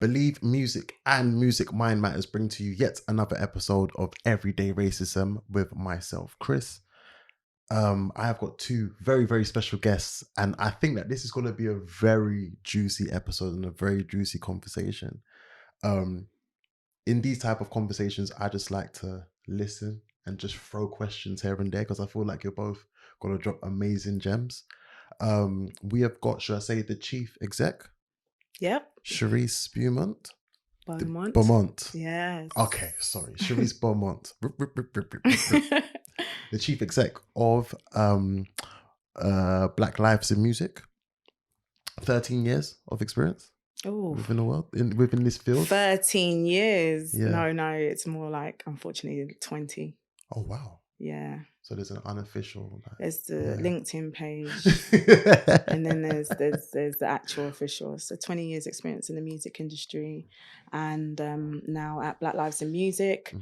Believe Music and Music Mind Matters bring to you yet another episode of Everyday Racism with myself, Chris. I have got two very, very special guests, and I think that this is going to be a very juicy episode and a very juicy conversation. In these type of conversations, I just like to listen and just throw questions here and there because I feel like you're both going to drop amazing gems. We have got, should I say, the chief exec? Yep. Charisse Beaumont. Beaumont. Yes. Okay, sorry. Charisse Beaumont. The chief exec of Black Lives in Music. 13 years of experience within the world, within this field. 13 years? Yeah. No, it's more like, unfortunately, 20. Oh, wow. Yeah. So there's an unofficial. There's the LinkedIn page, and then there's the actual official. So 20 years experience in the music industry, and now at Black Lives in Music,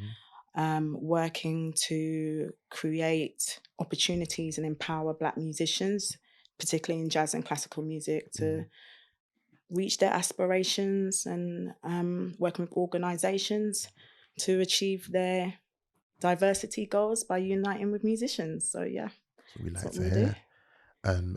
working to create opportunities and empower Black musicians, particularly in jazz and classical music, to reach their aspirations, and working with organisations to achieve their diversity goals by uniting with musicians. So yeah, so we like to hear. And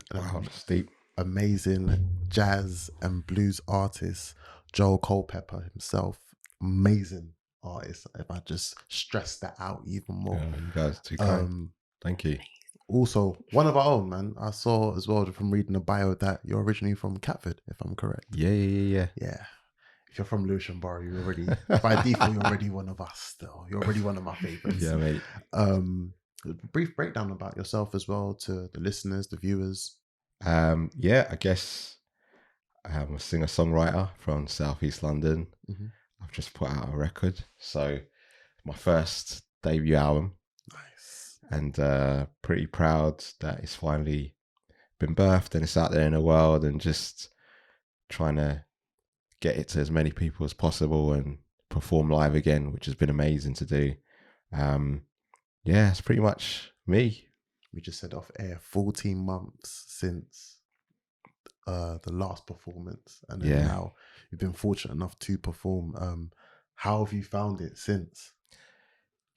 deep, amazing jazz and blues artist Joel Culpepper himself, amazing artist. If I just stress that out even more, you guys too kind. Thank you. Also, one of our own, man. I saw as well from reading the bio that you're originally from Catford, if I'm correct. Yeah. If you're from Lewisham Borough, you're already, by default, you're already one of us still. You're already one of my favorites. Yeah, mate. Brief breakdown about yourself as well to the listeners, the viewers. I guess I'm a singer-songwriter from Southeast London. I've just put out a record. So my first debut album. Nice. And pretty proud that it's finally been birthed and it's out there in the world, and just trying to get it to as many people as possible and perform live again, which has been amazing to do. It's pretty much me. We just said off air 14 months since the last performance, and then now you've been fortunate enough to perform. How have you found it since?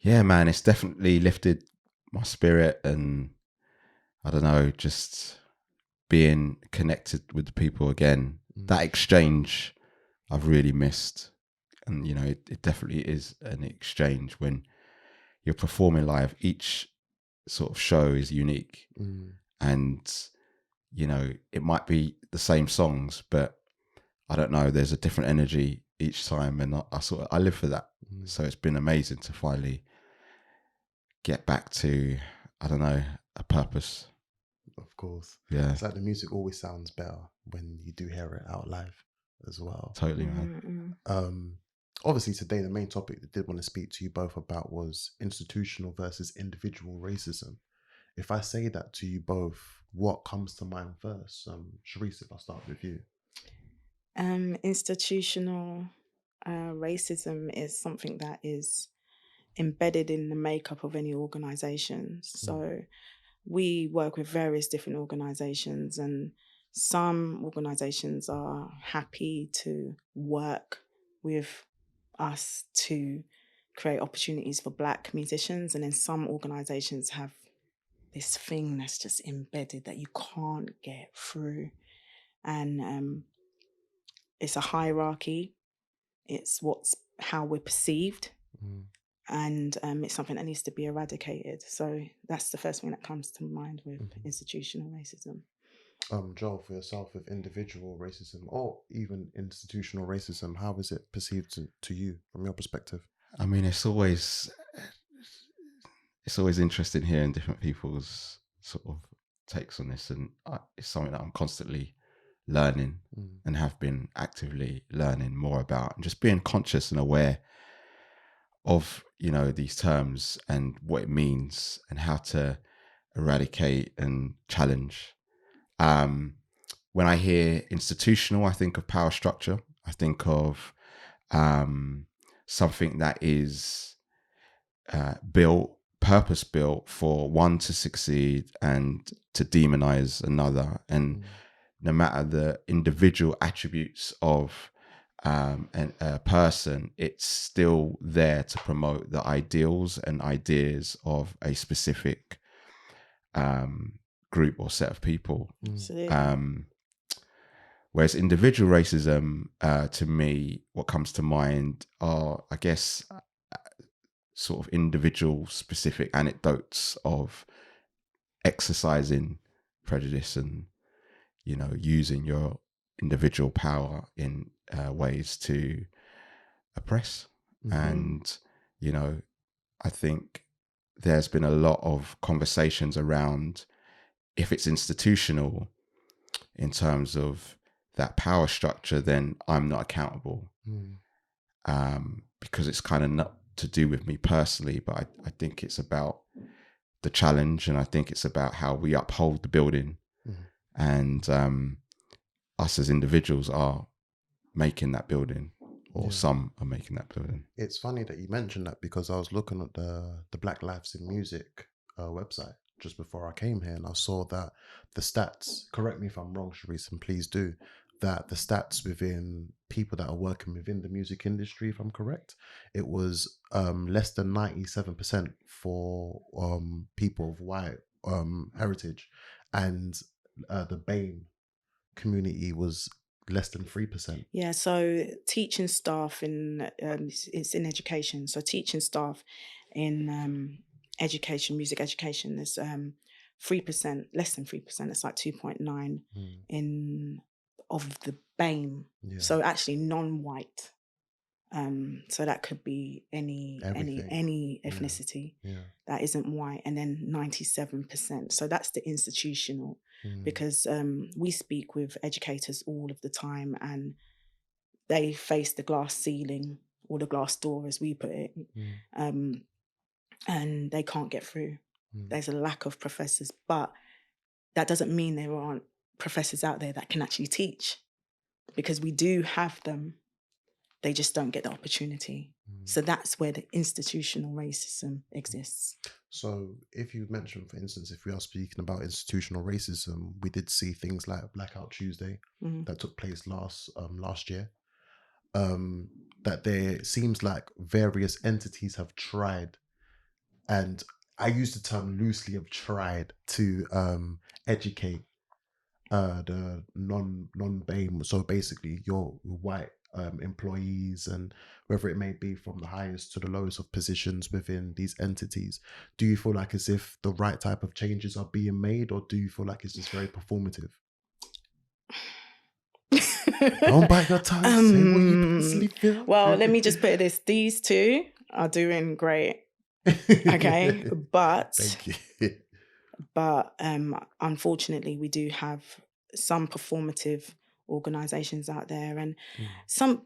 Yeah, man, it's definitely lifted my spirit, and I don't know, just being connected with the people again. That exchange I've really missed. And, you know, it definitely is an exchange when you're performing live. Each sort of show is unique. And, you know, it might be the same songs, but I don't know, there's a different energy each time. And I live for that. So it's been amazing to finally get back to, I don't know, a purpose. Of course. Yeah. It's like the music always sounds better when you do hear it out live as well. Totally, man. Obviously today the main topic that I did want to speak to you both about was institutional versus individual racism. If I say that to you both, what comes to mind first? Charisse, if I start with you. Institutional racism is something that is embedded in the makeup of any organisation. So we work with various different organisations, and some organisations are happy to work with us to create opportunities for Black musicians, and then some organisations have this thing that's just embedded that you can't get through. And it's a hierarchy. It's how we're perceived. And it's something that needs to be eradicated. So that's the first thing that comes to mind with institutional racism. Joel, for yourself, with individual racism or even institutional racism, how is it perceived to you from your perspective? I mean, it's always interesting hearing different people's sort of takes on this, and it's something that I'm constantly learning and have been actively learning more about, and just being conscious and aware of, you know, these terms and what it means and how to eradicate and challenge. When I hear institutional, I think of power structure. I think of something that is purpose-built for one to succeed and to demonize another. And no matter the individual attributes of and a person, it's still there to promote the ideals and ideas of a specific group or set of people. Absolutely. Whereas individual racism, to me, what comes to mind are, I guess, sort of individual specific anecdotes of exercising prejudice and, you know, using your individual power in ways to oppress. And, you know, I think there's been a lot of conversations around if it's institutional in terms of that power structure, then I'm not accountable. Because it's kind of not to do with me personally, but I think it's about the challenge, and I think it's about how we uphold the building. And us as individuals are making that building, or some are making that building. It's funny that you mentioned that, because I was looking at the Black Lives in Music website just before I came here, and I saw that the stats, correct me if I'm wrong, Charisse, and please do, that the stats within people that are working within the music industry, if I'm correct, it was less than 97% for people of white heritage, and the BAME community was less than 3%. Yeah, so teaching staff in it's in education. So teaching staff in education, music education, is 3%, less than 3%. It's like 2.9 in of the BAME. So actually non-white. So that could be any ethnicity that isn't white, and then 97%. So that's the institutional, because we speak with educators all of the time, and they face the glass ceiling, or the glass door as we put it, and they can't get through. There's a lack of professors, but that doesn't mean there aren't professors out there that can actually teach, because we do have them. They just don't get the opportunity. So that's where the institutional racism exists. So if you mentioned, for instance, if we are speaking about institutional racism, we did see things like Blackout Tuesday that took place last year. That there seems like various entities have tried, and I use the term loosely, have tried to educate the non-BAME, so basically your white employees, and whether it may be from the highest to the lowest of positions within these entities. Do you feel like as if the right type of changes are being made, or do you feel like it's just very performative? Don't bite your tongue. Say what you personally feel. Well, let me just put this: these two are doing great. Okay, but thank you. But unfortunately, we do have some performative organizations out there, and some,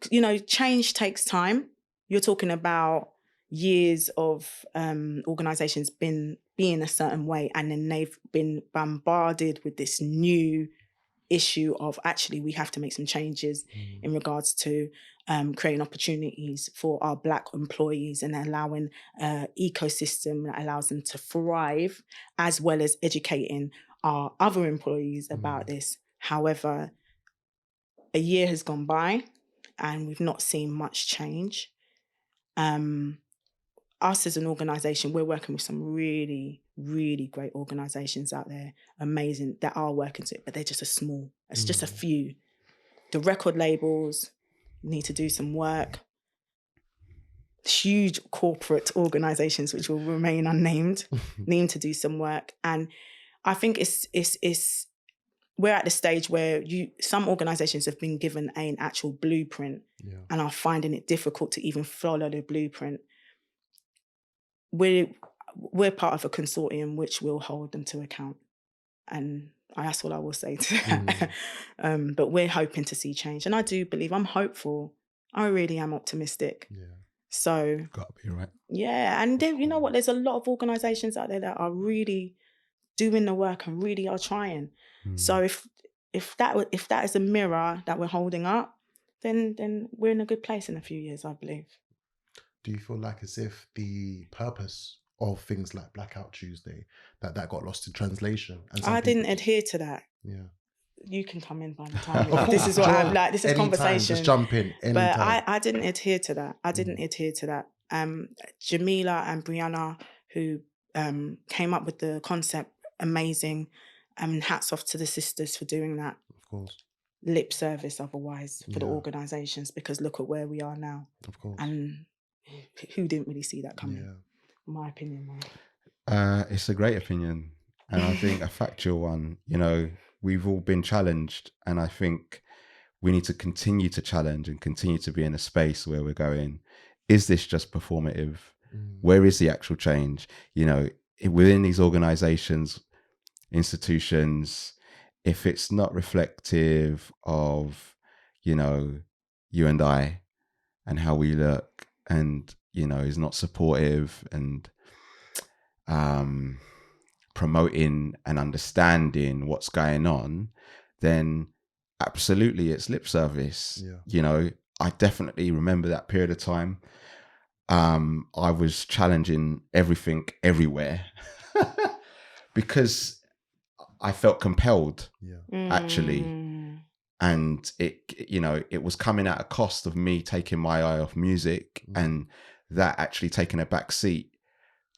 change takes time. You're talking about years of organizations being a certain way, and then they've been bombarded with this new issue of actually we have to make some changes in regards to creating opportunities for our Black employees and allowing an ecosystem that allows them to thrive, as well as educating our other employees about this. However, a year has gone by and we've not seen much change. Us as an organization, we're working with some really, really great organizations out there, amazing, that are working to it, but they're just it's just a few. The record labels need to do some work. Huge corporate organizations, which will remain unnamed, need to do some work. And I think we're at the stage where some organizations have been given an actual blueprint and are finding it difficult to even follow the blueprint. We're part of a consortium which will hold them to account, and that's all I will say to that. But we're hoping to see change, and I do believe, I'm hopeful. I really am optimistic. So Gotta be right. Yeah, and you know what? There's a lot of organisations out there that are really doing the work and really are trying. So if that is a mirror that we're holding up, then we're in a good place in a few years, I believe. Do you feel like as if the purpose of things like Blackout Tuesday, that got lost in translation? And I didn't adhere to that. Yeah. you can come in by the time. Of This course, is what Joel, I'm like. This is anytime, conversation. just jump in anytime. But I didn't adhere to that. I didn't adhere to that. Jamila and Brianna, who came up with the concept, amazing. Hats off to the sisters for doing that. Of course. Lip service otherwise for the Yeah. organisations, because look at where we are now. Of course. And who didn't really see that coming? Yeah. In my opinion, man. It's a great opinion, and I think a factual one. You know, we've all been challenged, and I think we need to continue to challenge and continue to be in a space where we're going, is this just performative? Where is the actual change? You know, within these organizations, institutions, if it's not reflective of, you know, you and I and how we look, and, you know, is not supportive and promoting and understanding what's going on, then absolutely it's lip service. Yeah. You know, I definitely remember that period of time. I was challenging everything everywhere because I felt compelled, actually. And it, you know, it was coming at a cost of me taking my eye off music, and that actually taking a back seat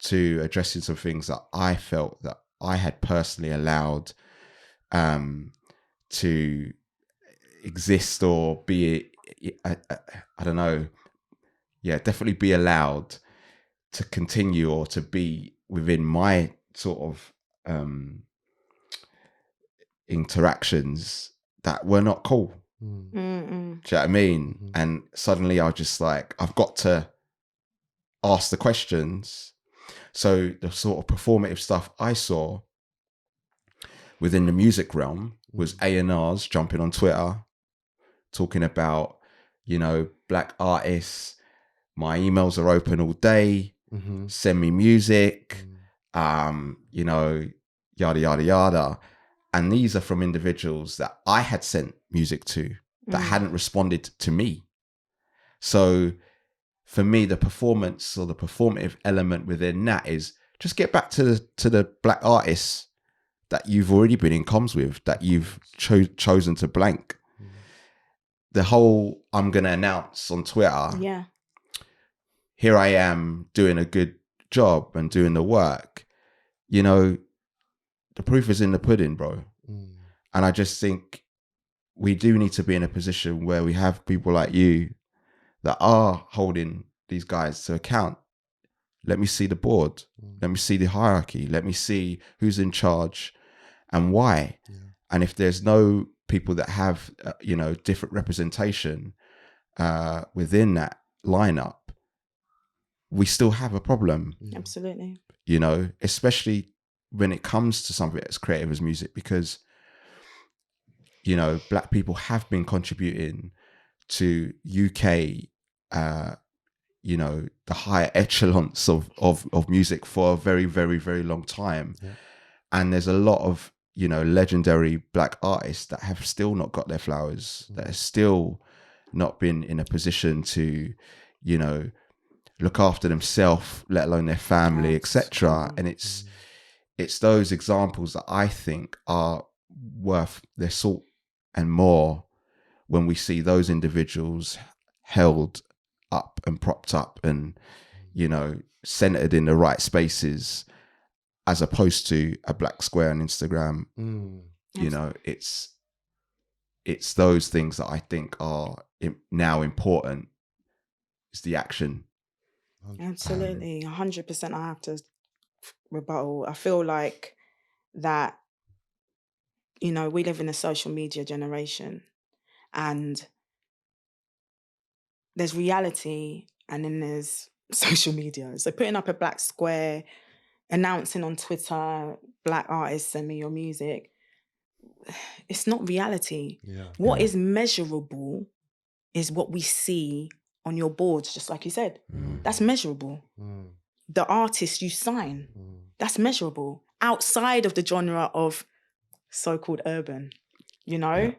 to addressing some things that I felt that I had personally allowed to exist or be, I don't know, definitely be allowed to continue or to be within my sort of interactions that were not cool. Do you know what I mean? And suddenly I was just like, I've got to ask the questions. So the sort of performative stuff I saw within the music realm was A&Rs jumping on Twitter, talking about, you know, black artists. My emails are open all day. Send me music. You know, yada, yada, yada. And these are from individuals that I had sent music to that hadn't responded to me. So for me, the performance or the performative element within that is just get back to the black artists that you've already been in comms with, that you've chosen to blank. The whole, I'm going to announce on Twitter, here I am doing a good job and doing the work. You know, the proof is in the pudding, bro. And I just think we do need to be in a position where we have people like you that are holding these guys to account. Let me see the board. Let me see the hierarchy. Let me see who's in charge and why. And if there's no people that have, you know, different representation within that lineup, we still have a problem. Absolutely. You know, especially when it comes to something as creative as music, because, you know, black people have been contributing to UK, you know, the higher echelons of music for a very, very, very long time. And there's a lot of, you know, legendary black artists that have still not got their flowers, that have still not been in a position to, you know, look after themselves, let alone their family, etc. And it's those examples that I think are worth their salt and more when we see those individuals held up and propped up and, you know, centered in the right spaces, as opposed to a black square on Instagram. You know, it's those things that I think are now important. It's the action. Absolutely. 100% I have to rebuttal. I feel like that, you know, we live in a social media generation, and there's reality and then there's social media. So putting up a black square, announcing on Twitter, black artists, send me your music, it's not reality. What is measurable is what we see on your boards, just like you said. That's measurable. The artists you sign, that's measurable. Outside of the genre of so-called urban, you know?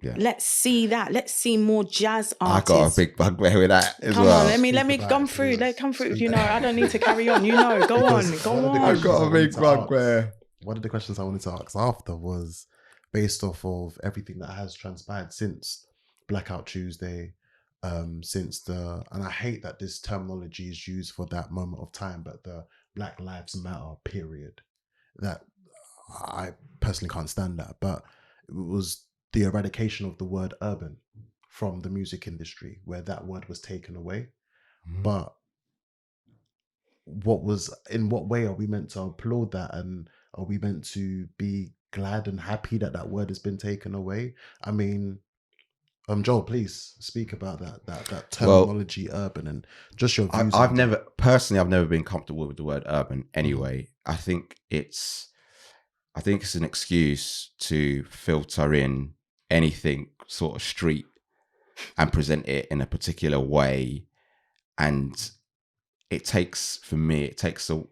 Let's see that. Let's see more jazz artists. I got a big bugbear with that as Come well. on, let me come through. Let come through. You know, I don't need to carry on. You know, go on. I got a big bugbear. One of the questions I wanted to ask after was, based off of everything that has transpired since Blackout Tuesday, and I hate that this terminology is used for that moment of time, but the Black Lives Matter period, that I personally can't stand that, but it was the eradication of the word urban from the music industry, where that word was taken away. But in what way are we meant to applaud that, and are we meant to be glad and happy that that word has been taken away? I mean, Joel, please speak about that Well, terminology, urban, and just your views. I've never been comfortable with the word urban anyway. I think it's an excuse to filter in anything sort of street and present it in a particular way, and it takes the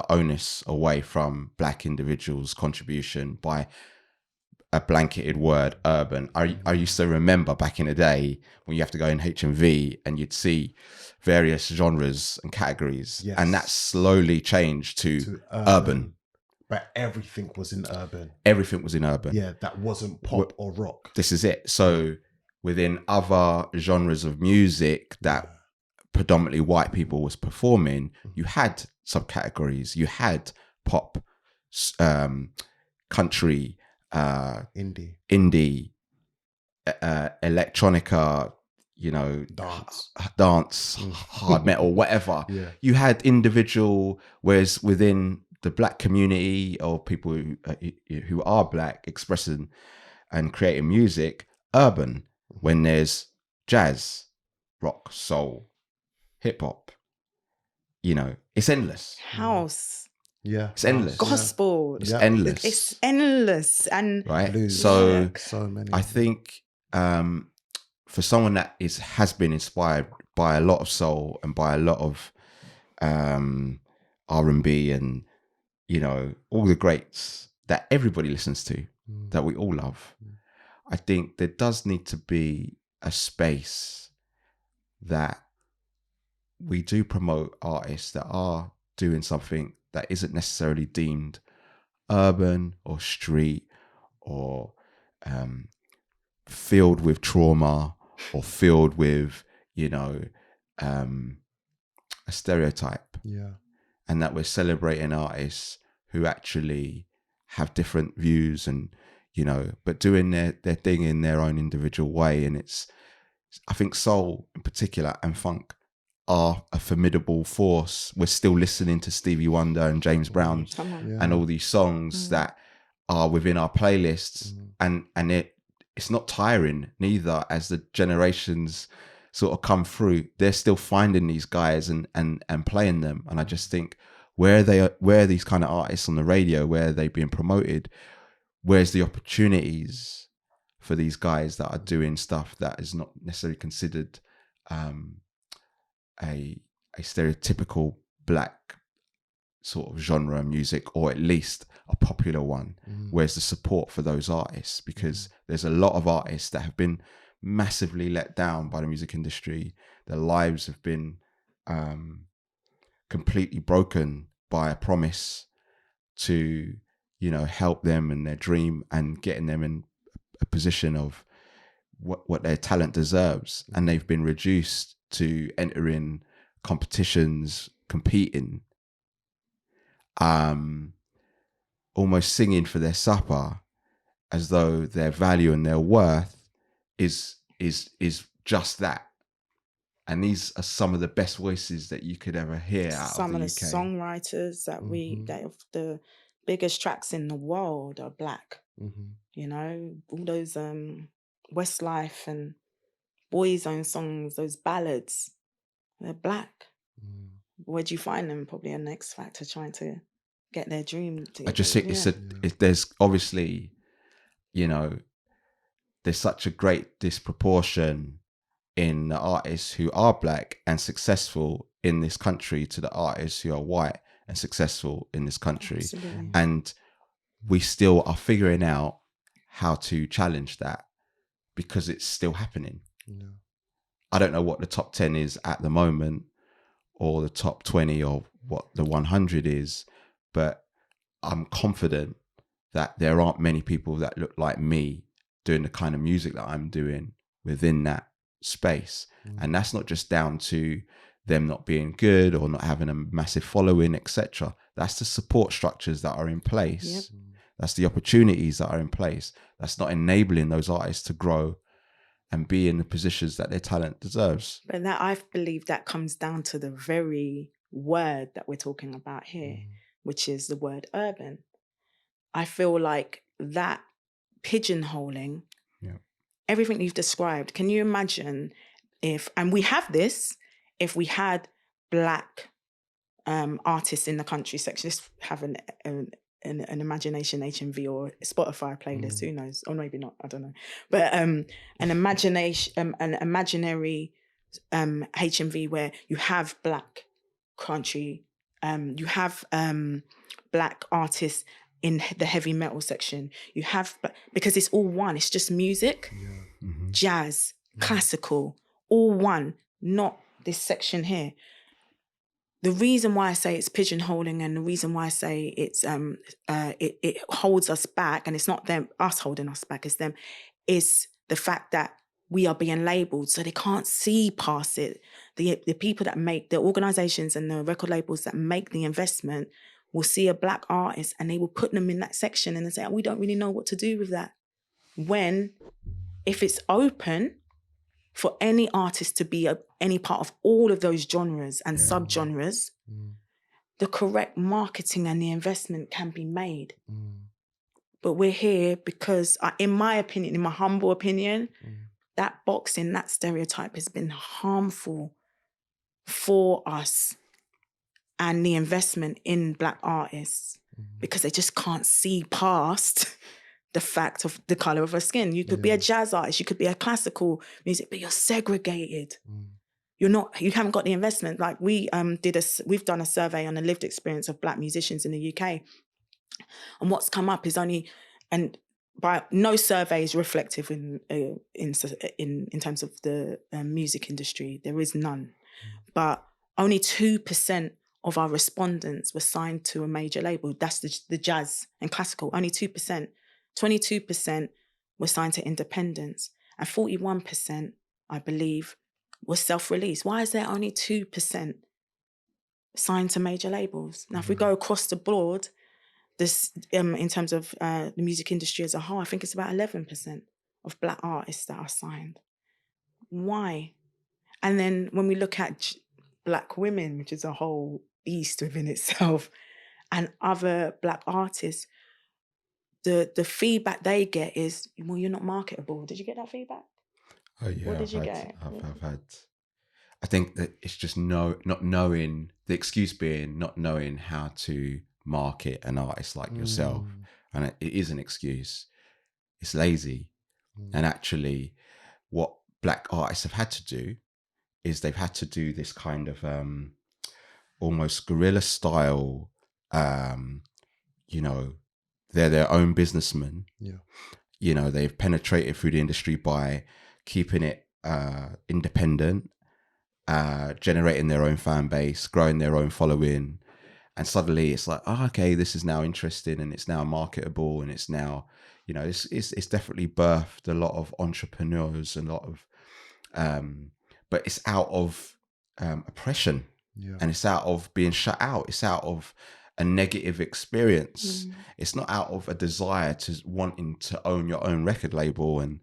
onus away from Black individuals' contribution by a blanketed word, urban. I used to remember back in the day when you have to go in HMV and you'd see various genres and categories, Yes. and that slowly changed to urban. But everything was in urban. Everything was in urban. Yeah, that wasn't pop or rock. This is it. So within other genres of music that predominantly white people was performing, you had subcategories. You had pop, country, indie, electronica, dance, hard metal, whatever. Yeah. You had individual, whereas within the Black community or people who are Black expressing and creating music, urban, when there's jazz, rock, soul, hip hop, it's endless. House. Yeah. It's endless. Gospel. It's endless. It's endless. And right. Blues. So many. I think for someone that has been inspired by a lot of soul and by a lot of R&B and all the greats that everybody listens to, that we all love, I think there does need to be a space that we do promote artists that are doing something that isn't necessarily deemed urban or street or filled with trauma or filled with a stereotype. Yeah. And that we're celebrating artists who actually have different views and but doing their thing in their own individual way. And I think soul in particular and funk are a formidable force. We're still listening to Stevie Wonder and James Brown and all these songs that are within our playlists, and it's not tiring neither. As the generations sort of come through, they're still finding these guys and playing them. And I just think, where are these kind of artists on the radio? Where are they being promoted? Where's the opportunities for these guys that are doing stuff that is not necessarily considered a stereotypical Black sort of genre of music, or at least a popular one? Where's the support for those artists? Because there's a lot of artists that have been massively let down by the music industry. Their lives have been completely broken by a promise to help them in their dream and getting them in a position of what their talent deserves, and they've been reduced to entering competitions, competing, almost singing for their supper, as though their value and their worth is just that. And these are some of the best voices that you could ever hear out some of the of the UK. songwriters that that of the biggest tracks in the world are Black. All those Westlife and Boyzone songs, those ballads, they're Black. Where do you find them? Probably an X Factor trying to get their dream. I just think there's obviously, there's such a great disproportion in the artists who are Black and successful in this country to the artists who are white and successful in this country. Absolutely. And we still are figuring out how to challenge that, because it's still happening. I don't know what the top 10 is at the moment, or the top 20, or what the 100 is, but I'm confident that there aren't many people that look like me doing the kind of music that I'm doing within that space. And that's not just down to them not being good or not having a massive following, etc. That's the support structures that are in place. That's the opportunities that are in place. That's not enabling those artists to grow and be in the positions that their talent deserves. But that, I believe that comes down to the very word that we're talking about here, which is the word urban. I feel like that pigeonholing, everything you've described, can you imagine if, and we have this, if we had Black artists in the country section, let's have an imagination HMV or Spotify playlist, who knows, or maybe not, I don't know, but an imaginary HMV where you have Black country, you have Black artists in the heavy metal section, you have, because it's all one, it's just music, jazz, classical, all one, not this section here. The reason why I say it's pigeonholing, and the reason why I say it's it holds us back, and it's not us holding us back, it's them, is the fact that we are being labelled, so they can't see past it. The people that make the organisations and the record labels that make the investment will see a Black artist and they will put them in that section and they say, we don't really know what to do with that. When, if it's open for any artist to be any part of all of those genres and subgenres, the correct marketing and the investment can be made. But we're here because, in my opinion, in my humble opinion, that boxing, that stereotype has been harmful for us and the investment in Black artists, because they just can't see past the fact of the colour of her skin. You could be a jazz artist, you could be a classical music, but you're segregated. You haven't got the investment. Like we've done a survey on the lived experience of Black musicians in the UK. And what's come up is by no survey is reflective in terms of the music industry. There is none. But only 2% of our respondents were signed to a major label. That's the jazz and classical, only 2%. 22% were signed to independents, and 41%, I believe, was self-release. Why is there only 2% signed to major labels? Now, if we go across the board, this in terms of the music industry as a whole, I think it's about 11% of Black artists that are signed. Why? And then when we look at Black women, which is a whole beast within itself, and other Black artists, the feedback they get is, well, you're not marketable. Did you get that feedback? Oh yeah, What did you get? I've had. I think that it's just not knowing, the excuse being not knowing how to market an artist like yourself, and it is an excuse. It's lazy, and actually, what Black artists have had to do is they've had to do this kind of almost guerrilla style. They're their own businessmen. They've penetrated through the industry by keeping it independent, generating their own fan base, growing their own following, and suddenly it's like, okay, this is now interesting and it's now marketable, and it's now, it's definitely birthed a lot of entrepreneurs and a lot of, but it's out of oppression, and it's out of being shut out. It's out of a negative experience. It's not out of a desire to wanting to own your own record label and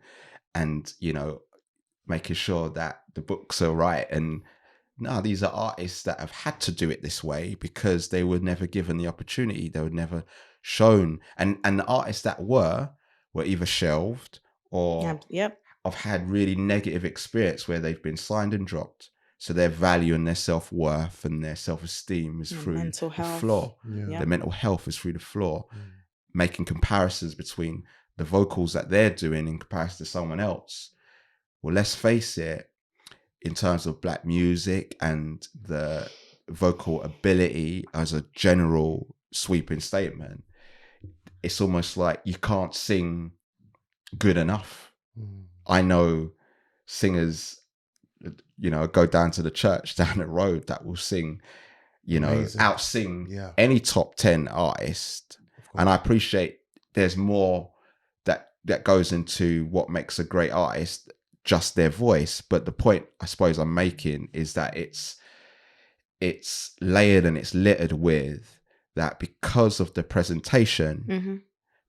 making sure that the books are right. And no, these are artists that have had to do it this way because they were never given the opportunity. They were never shown. And the artists that were either shelved or have had really negative experience where they've been signed and dropped. So their value and their self-worth and their self-esteem is through the floor. Their mental health is through the floor. Making comparisons between the vocals that they're doing in comparison to someone else. Well, let's face it, in terms of Black music and the vocal ability as a general sweeping statement, it's almost like you can't sing good enough. I know singers, go down to the church down the road that will sing, out-sing any top 10 artist. And I appreciate there's more that goes into what makes a great artist, just their voice. But the point I suppose I'm making is that it's layered and it's littered with that, because of the presentation,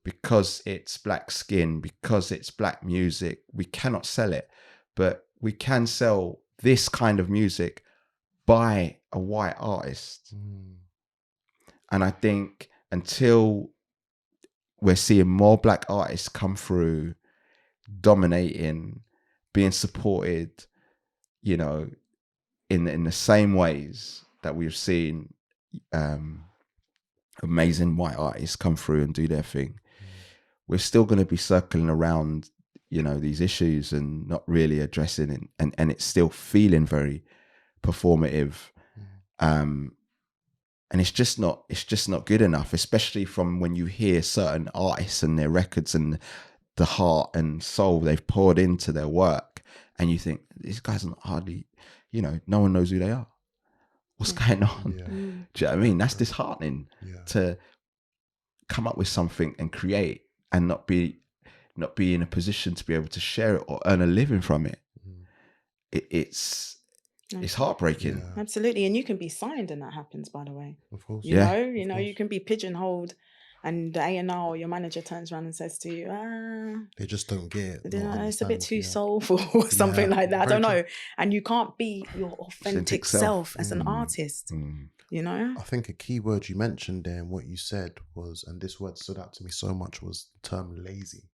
because it's black skin, because it's black music, we cannot sell it. But we can sell this kind of music by a white artist. And I think until we're seeing more black artists come through, dominating, being supported, you know, in the same ways that we've seen amazing white artists come through and do their thing, we're still going to be circling around, you know, these issues and not really addressing it, and it's still feeling very performative. And it's just not good enough, especially from when you hear certain artists and their records and the heart and soul they've poured into their work, and you think, these guys are hardly, you know, no one knows who they are. What's going on? Yeah. Do you know what I mean? That's disheartening to come up with something and create and not be in a position to be able to share it or earn a living from it. It's heartbreaking. Yeah. Absolutely. And you can be signed and that happens, by the way. Of course. You know, course. you can be pigeonholed and the A&R or your manager turns around and says to you, they just don't get it. It's a bit too soulful or something like that. I don't know. And you can't be your authentic self as an artist, you know? I think a key word you mentioned there and what you said was, and this word stood out to me so much, was the term lazy.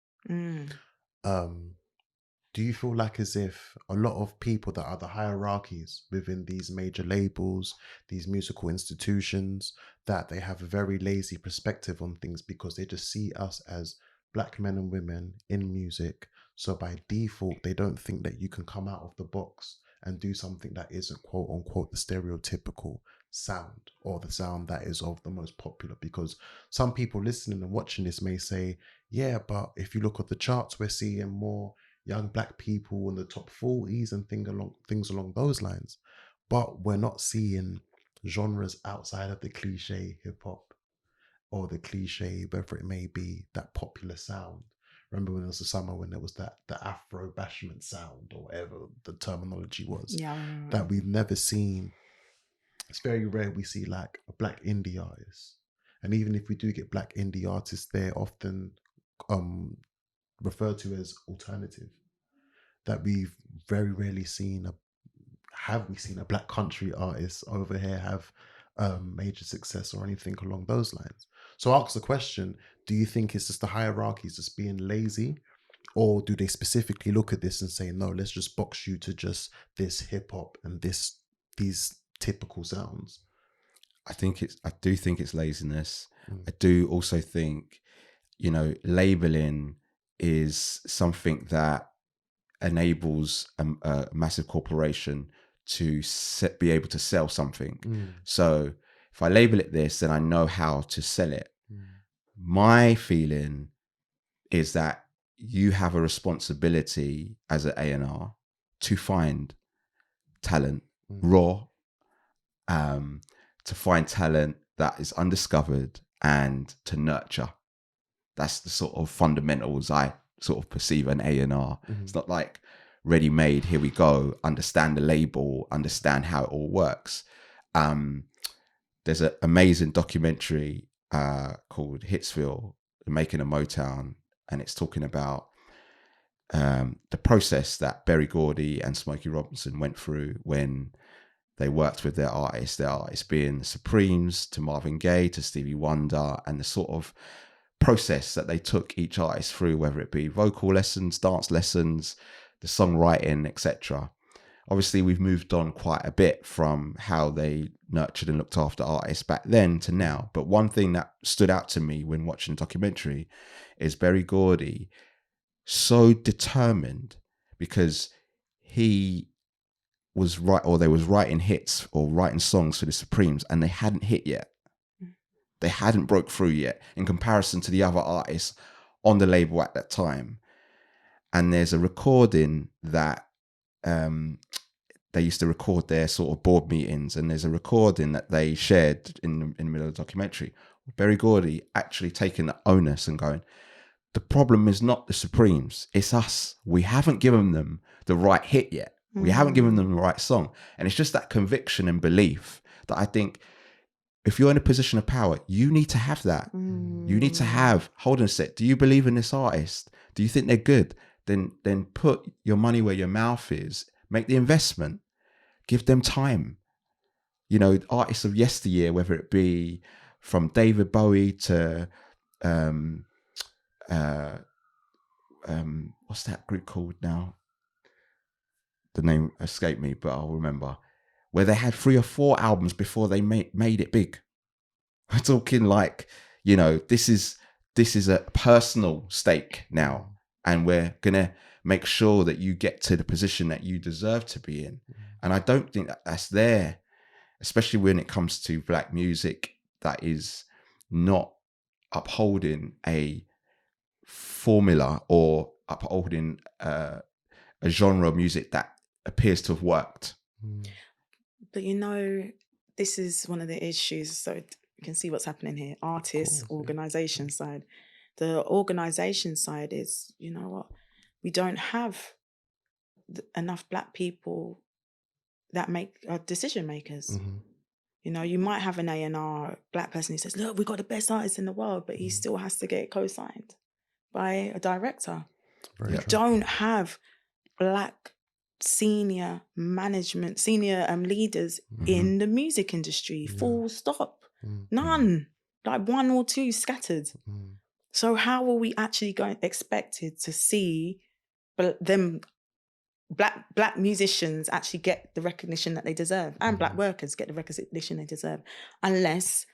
Do you feel like as if a lot of people that are the hierarchies within these major labels, these musical institutions, that they have a very lazy perspective on things because they just see us as black men and women in music? So by default, they don't think that you can come out of the box and do something that isn't quote unquote the stereotypical sound or the sound that is of the most popular. Because some people listening and watching this may say, yeah, but if you look at the charts, we're seeing more young black people in the top 40s and things along those lines. But we're not seeing genres outside of the cliche hip hop or the cliche, whether it may be that popular sound. Remember when it was the summer when there was the Afro bashment sound or whatever the terminology was, that we've never seen. It's very rare we see like a black indie artist. And even if we do get black indie artists, they're often referred to as alternative. That we've very rarely seen have we seen a black country artist over here have major success or anything along those lines? So I'll ask the question, do you think it's just the hierarchies just being lazy, or do they specifically look at this and say, no, let's just box you to just this hip hop and these typical sounds? I do think it's laziness. I do also think, you know, labeling is something that enables a massive corporation to be able to sell something. So if I label it this, then I know how to sell it. My feeling is that you have a responsibility as an A&R to find talent raw, to find talent that is undiscovered and to nurture. That's the sort of fundamentals I sort of perceive an A&R. It's not like ready-made, here we go, understand the label, understand how it all works. There's an amazing documentary called Hitsville, The Making of Motown, and it's talking about the process that Berry Gordy and Smokey Robinson went through when they worked with their artists being the Supremes to Marvin Gaye to Stevie Wonder, and the sort of process that they took each artist through, whether it be vocal lessons, dance lessons, the songwriting, etc. Obviously, we've moved on quite a bit from how they nurtured and looked after artists back then to now. But one thing that stood out to me when watching the documentary is Berry Gordy so determined, because he was they was writing hits or writing songs for the Supremes, and they hadn't hit yet. They hadn't broke through yet in comparison to the other artists on the label at that time. And there's a recording that they used to record their sort of board meetings, and there's a recording that they shared in the middle of the documentary. Berry Gordy actually taking the onus and going, the problem is not the Supremes, it's us. We haven't given them the right hit yet. We haven't given them the right song. And it's just that conviction and belief that I think if you're in a position of power, you need to have that. You need to have, hold on a sec, do you believe in this artist? Do you think they're good? Then put your money where your mouth is, make the investment, give them time. You know, artists of yesteryear, whether it be from David Bowie to what's that group called now? The name escaped me, but I'll remember. Where they had 3 or 4 albums before they made it big. I'm talking like, you know, this is a personal stake now, and we're gonna make sure that you get to the position that you deserve to be in. And I don't think that that's there, especially when it comes to black music that is not upholding a formula or upholding a genre of music that appears to have worked. But you know, this is one of the issues. So you can see what's happening here. Artists, organization side. The organization side is, you know what, we don't have enough black people that make decision makers. You know, you might have an A&R black person who says, look, we've got the best artist in the world, but he still has to get co-signed by a director. You don't have black senior management, senior leaders in the music industry, full stop. None, like 1 or 2 scattered. So how are we actually expected to see them black musicians actually get the recognition that they deserve, and black workers get the recognition they deserve, unless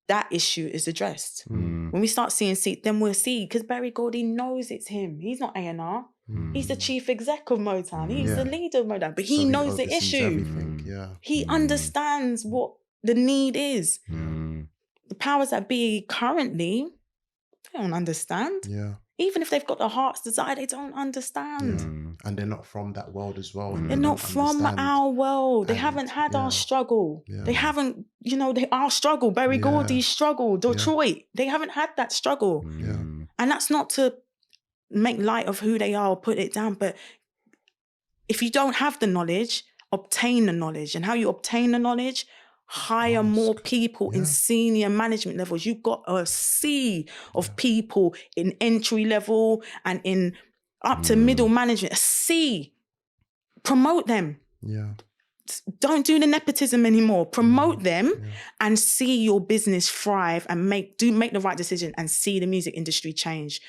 that issue is addressed? When we start seeing then we'll see, because Berry Gordy knows it's him. He's not A&R. He's the chief exec of Motown. He's the leader of Motown, but he knows the issue. He understands what the need is. The powers that be currently, they don't understand. Even if they've got the heart's desire, they don't understand. And they're not from that world as well. They're not from our world. They haven't had our struggle. They haven't, you know, our struggle, Berry Gordy's struggle, Detroit. They haven't had that struggle. And that's not to make light of who they are or put it down, but if you don't have the knowledge, obtain the knowledge. And how you obtain the knowledge? Hire more people in senior management levels. You've got a sea of people in entry level and in up to middle management. A sea. Promote them. Don't do the nepotism anymore. Promote them and see your business thrive and make the right decision and see the music industry change.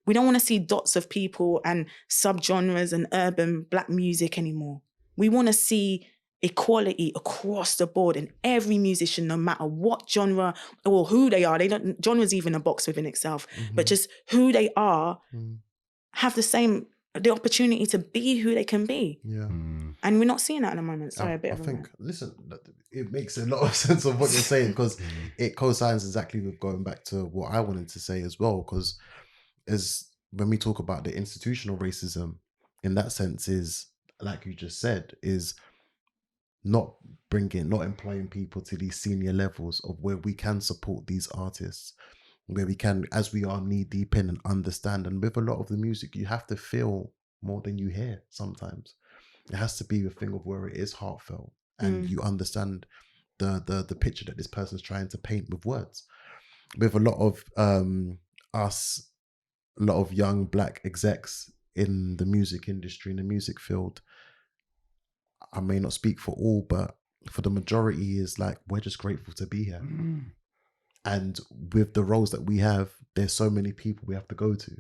We don't want to see dots of people and subgenres and urban black music anymore. We want to see equality across the board, and every musician, no matter what genre or who they are, genre's even a box within itself, but just who they are, have the opportunity to be who they can be. And we're not seeing that at the moment. Sorry, Listen, it makes a lot of sense of what you're saying, because it co-signs exactly with going back to what I wanted to say as well, because as when we talk about the institutional racism, in that sense, is like you just said, is not employing people to these senior levels of where we can support these artists, where we can, as we are knee deep in and understand. And with a lot of the music, you have to feel more than you hear sometimes. It has to be a thing of where it is heartfelt and you understand the picture that this person's trying to paint with words. With a lot of a lot of young black execs in the music industry, in the music field, I may not speak for all, but for the majority is like, we're just grateful to be here. And with the roles that we have, there's so many people we have to go to.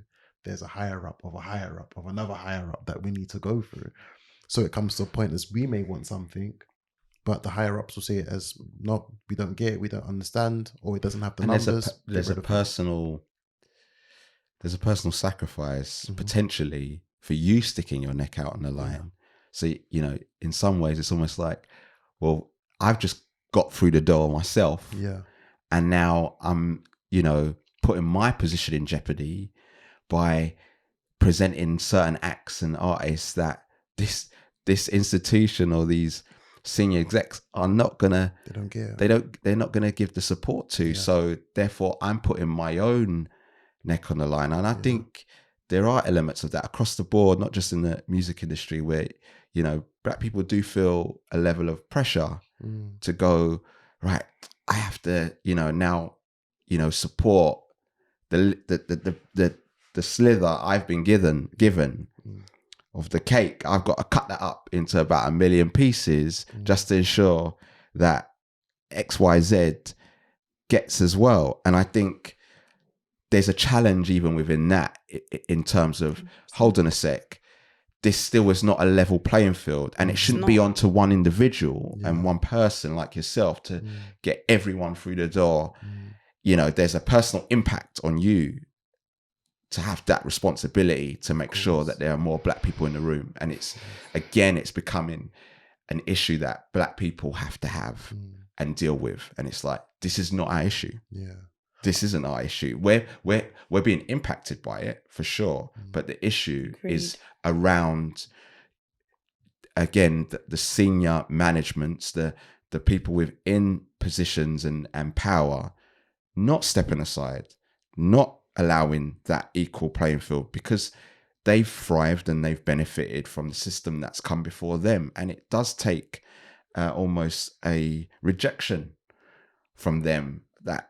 There's a higher up of a higher up of another higher up that we need to go through. So it comes to a point as we may want something, but the higher ups will say it as, no, we don't get it, we don't understand, or it doesn't have the numbers. There's a personal sacrifice potentially for you sticking your neck out on the line. So, you know, in some ways, it's almost like, well, I've just got through the door myself. And now I'm, you know, putting my position in jeopardy by presenting certain acts and artists that this institution or these senior execs are not gonna, They don't care. they're not gonna give the support to. So therefore I'm putting my own neck on the line. And I think there are elements of that across the board, not just in the music industry, where, you know, Black people do feel a level of pressure to go, right, I have to, you know, now, you know, support the slither I've been given of the cake. I've got to cut that up into about 1 million pieces just to ensure that XYZ gets as well. And I think there's a challenge even within that, in terms of, hold on a sec, this still is not a level playing field, and it shouldn't be onto one individual and one person like yourself to get everyone through the door. You know, there's a personal impact on you to have that responsibility to make sure that there are more Black people in the room. And it's, again, it's becoming an issue that Black people have to have and deal with. And it's like, this is not our issue. This isn't our issue. We're being impacted by it for sure, but the issue is around, again, the senior managements, the people within positions and power, not stepping aside, not allowing that equal playing field, because they've thrived and they've benefited from the system that's come before them. And it does take almost a rejection from them that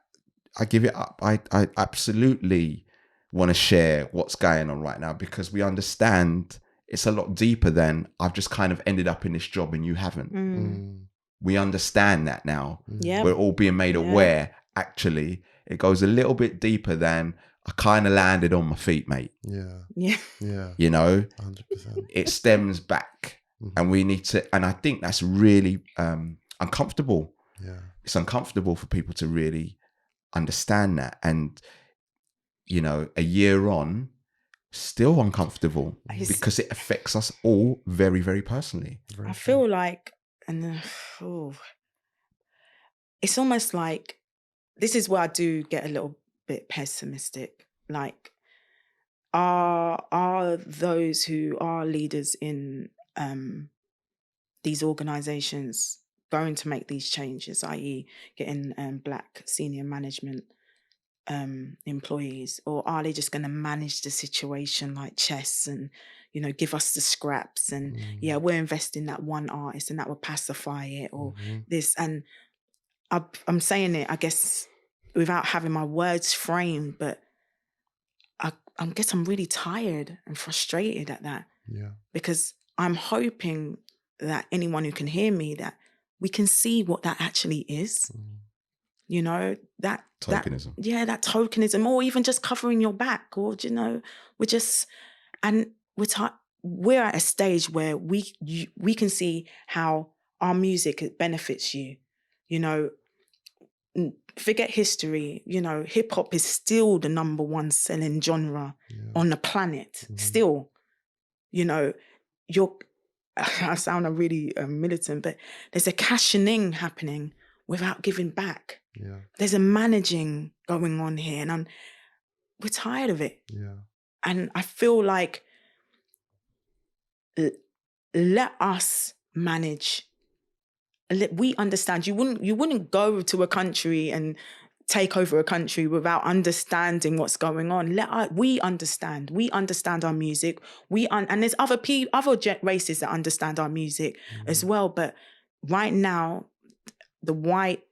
I give it up. I absolutely want to share what's going on right now, because we understand it's a lot deeper than I've just kind of ended up in this job and you haven't. We understand that now. We're all being made aware. Actually, it goes a little bit deeper than I kind of landed on my feet, mate. You know, 100%. It stems back, and we need to. And I think that's really uncomfortable. It's uncomfortable for people to really understand that, and you know, a year on, still uncomfortable because it affects us all very, very personally. I feel like, and it's almost like, this is where I do get a little bit pessimistic. Like, are those who are leaders in these organizations going to make these changes, i.e. getting Black senior management employees, or are they just going to manage the situation like chess and, you know, give us the scraps and we're investing that one artist and that will pacify it, or this? And I'm saying it, I guess, without having my words framed, but I guess I'm really tired and frustrated at that. Because I'm hoping that anyone who can hear me, that we can see what that actually is. You know, that tokenism. That tokenism, or even just covering your back, or, you know, we're at a stage where we can see how our music benefits you. You know, forget history. You know, hip hop is still the #1 selling genre on the planet. Still, you know, I sound really militant, but there's a cashing happening without giving back. There's a managing going on here, and we're tired of it. And I feel like, let us manage. We understand. You wouldn't go to a country and take over a country without understanding what's going on. We understand. We understand our music. And there's other races that understand our music as well. But right now, the white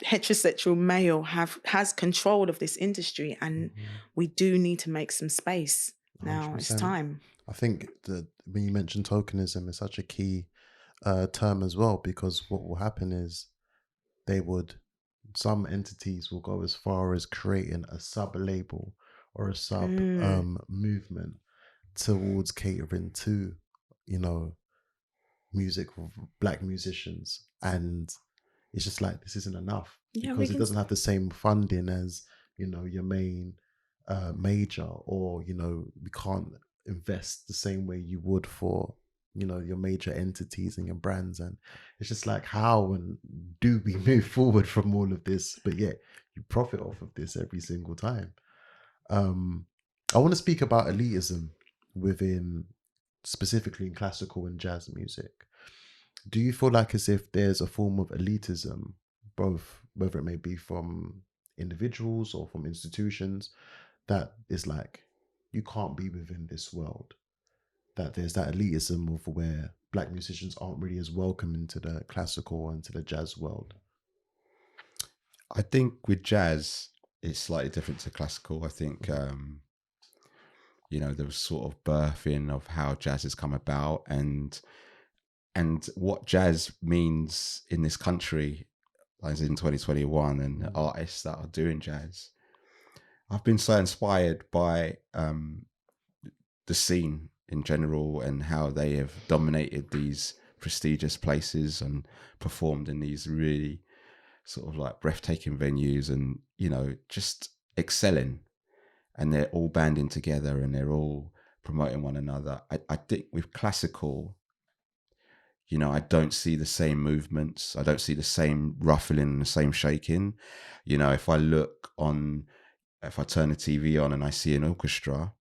heterosexual male has control of this industry, and we do need to make some space now. 100%. It's time. I think that when you mentioned tokenism, is such a key term as well, because what will happen is some entities will go as far as creating a sub-label or a sub movement towards catering to, you know, music of Black musicians. And it's just like, this isn't enough, because it doesn't have the same funding as, you know, your main major, or, you know, we can't invest the same way you would for, you know, your major entities and your brands. And it's just like, how and do we move forward from all of this? But yet you profit off of this every single time. I want to speak about elitism within specifically in classical and jazz music, do you feel like as if there's a form of elitism, both whether it may be from individuals or from institutions, that is like, you can't be within this world? That there's that elitism of where Black musicians aren't really as welcome into the classical and to the jazz world? I think with jazz, it's slightly different to classical. I think, there was sort of birthing of how jazz has come about and what jazz means in this country, as in 2021, and the artists that are doing jazz. I've been so inspired by the scene in general and how they have dominated these prestigious places and performed in these really sort of like breathtaking venues and, just excelling. And they're all banding together and they're all promoting one another. I think with classical, I don't see the same movements. I don't see the same ruffling and the same shaking. If I turn the TV on and I see an orchestra,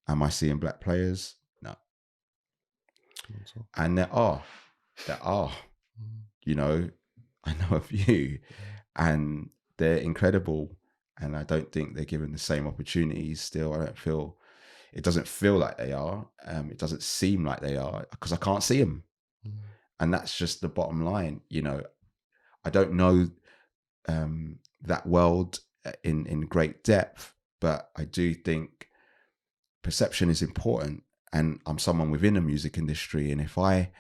am I seeing Black players? No. And there are, I know a few, and they're incredible. And I don't think they're given the same opportunities still. It doesn't feel like they are. It doesn't seem like they are because I can't see them. And that's just the bottom line. I don't know that world in great depth, but I do think perception is important. And I'm someone within the music industry. And if I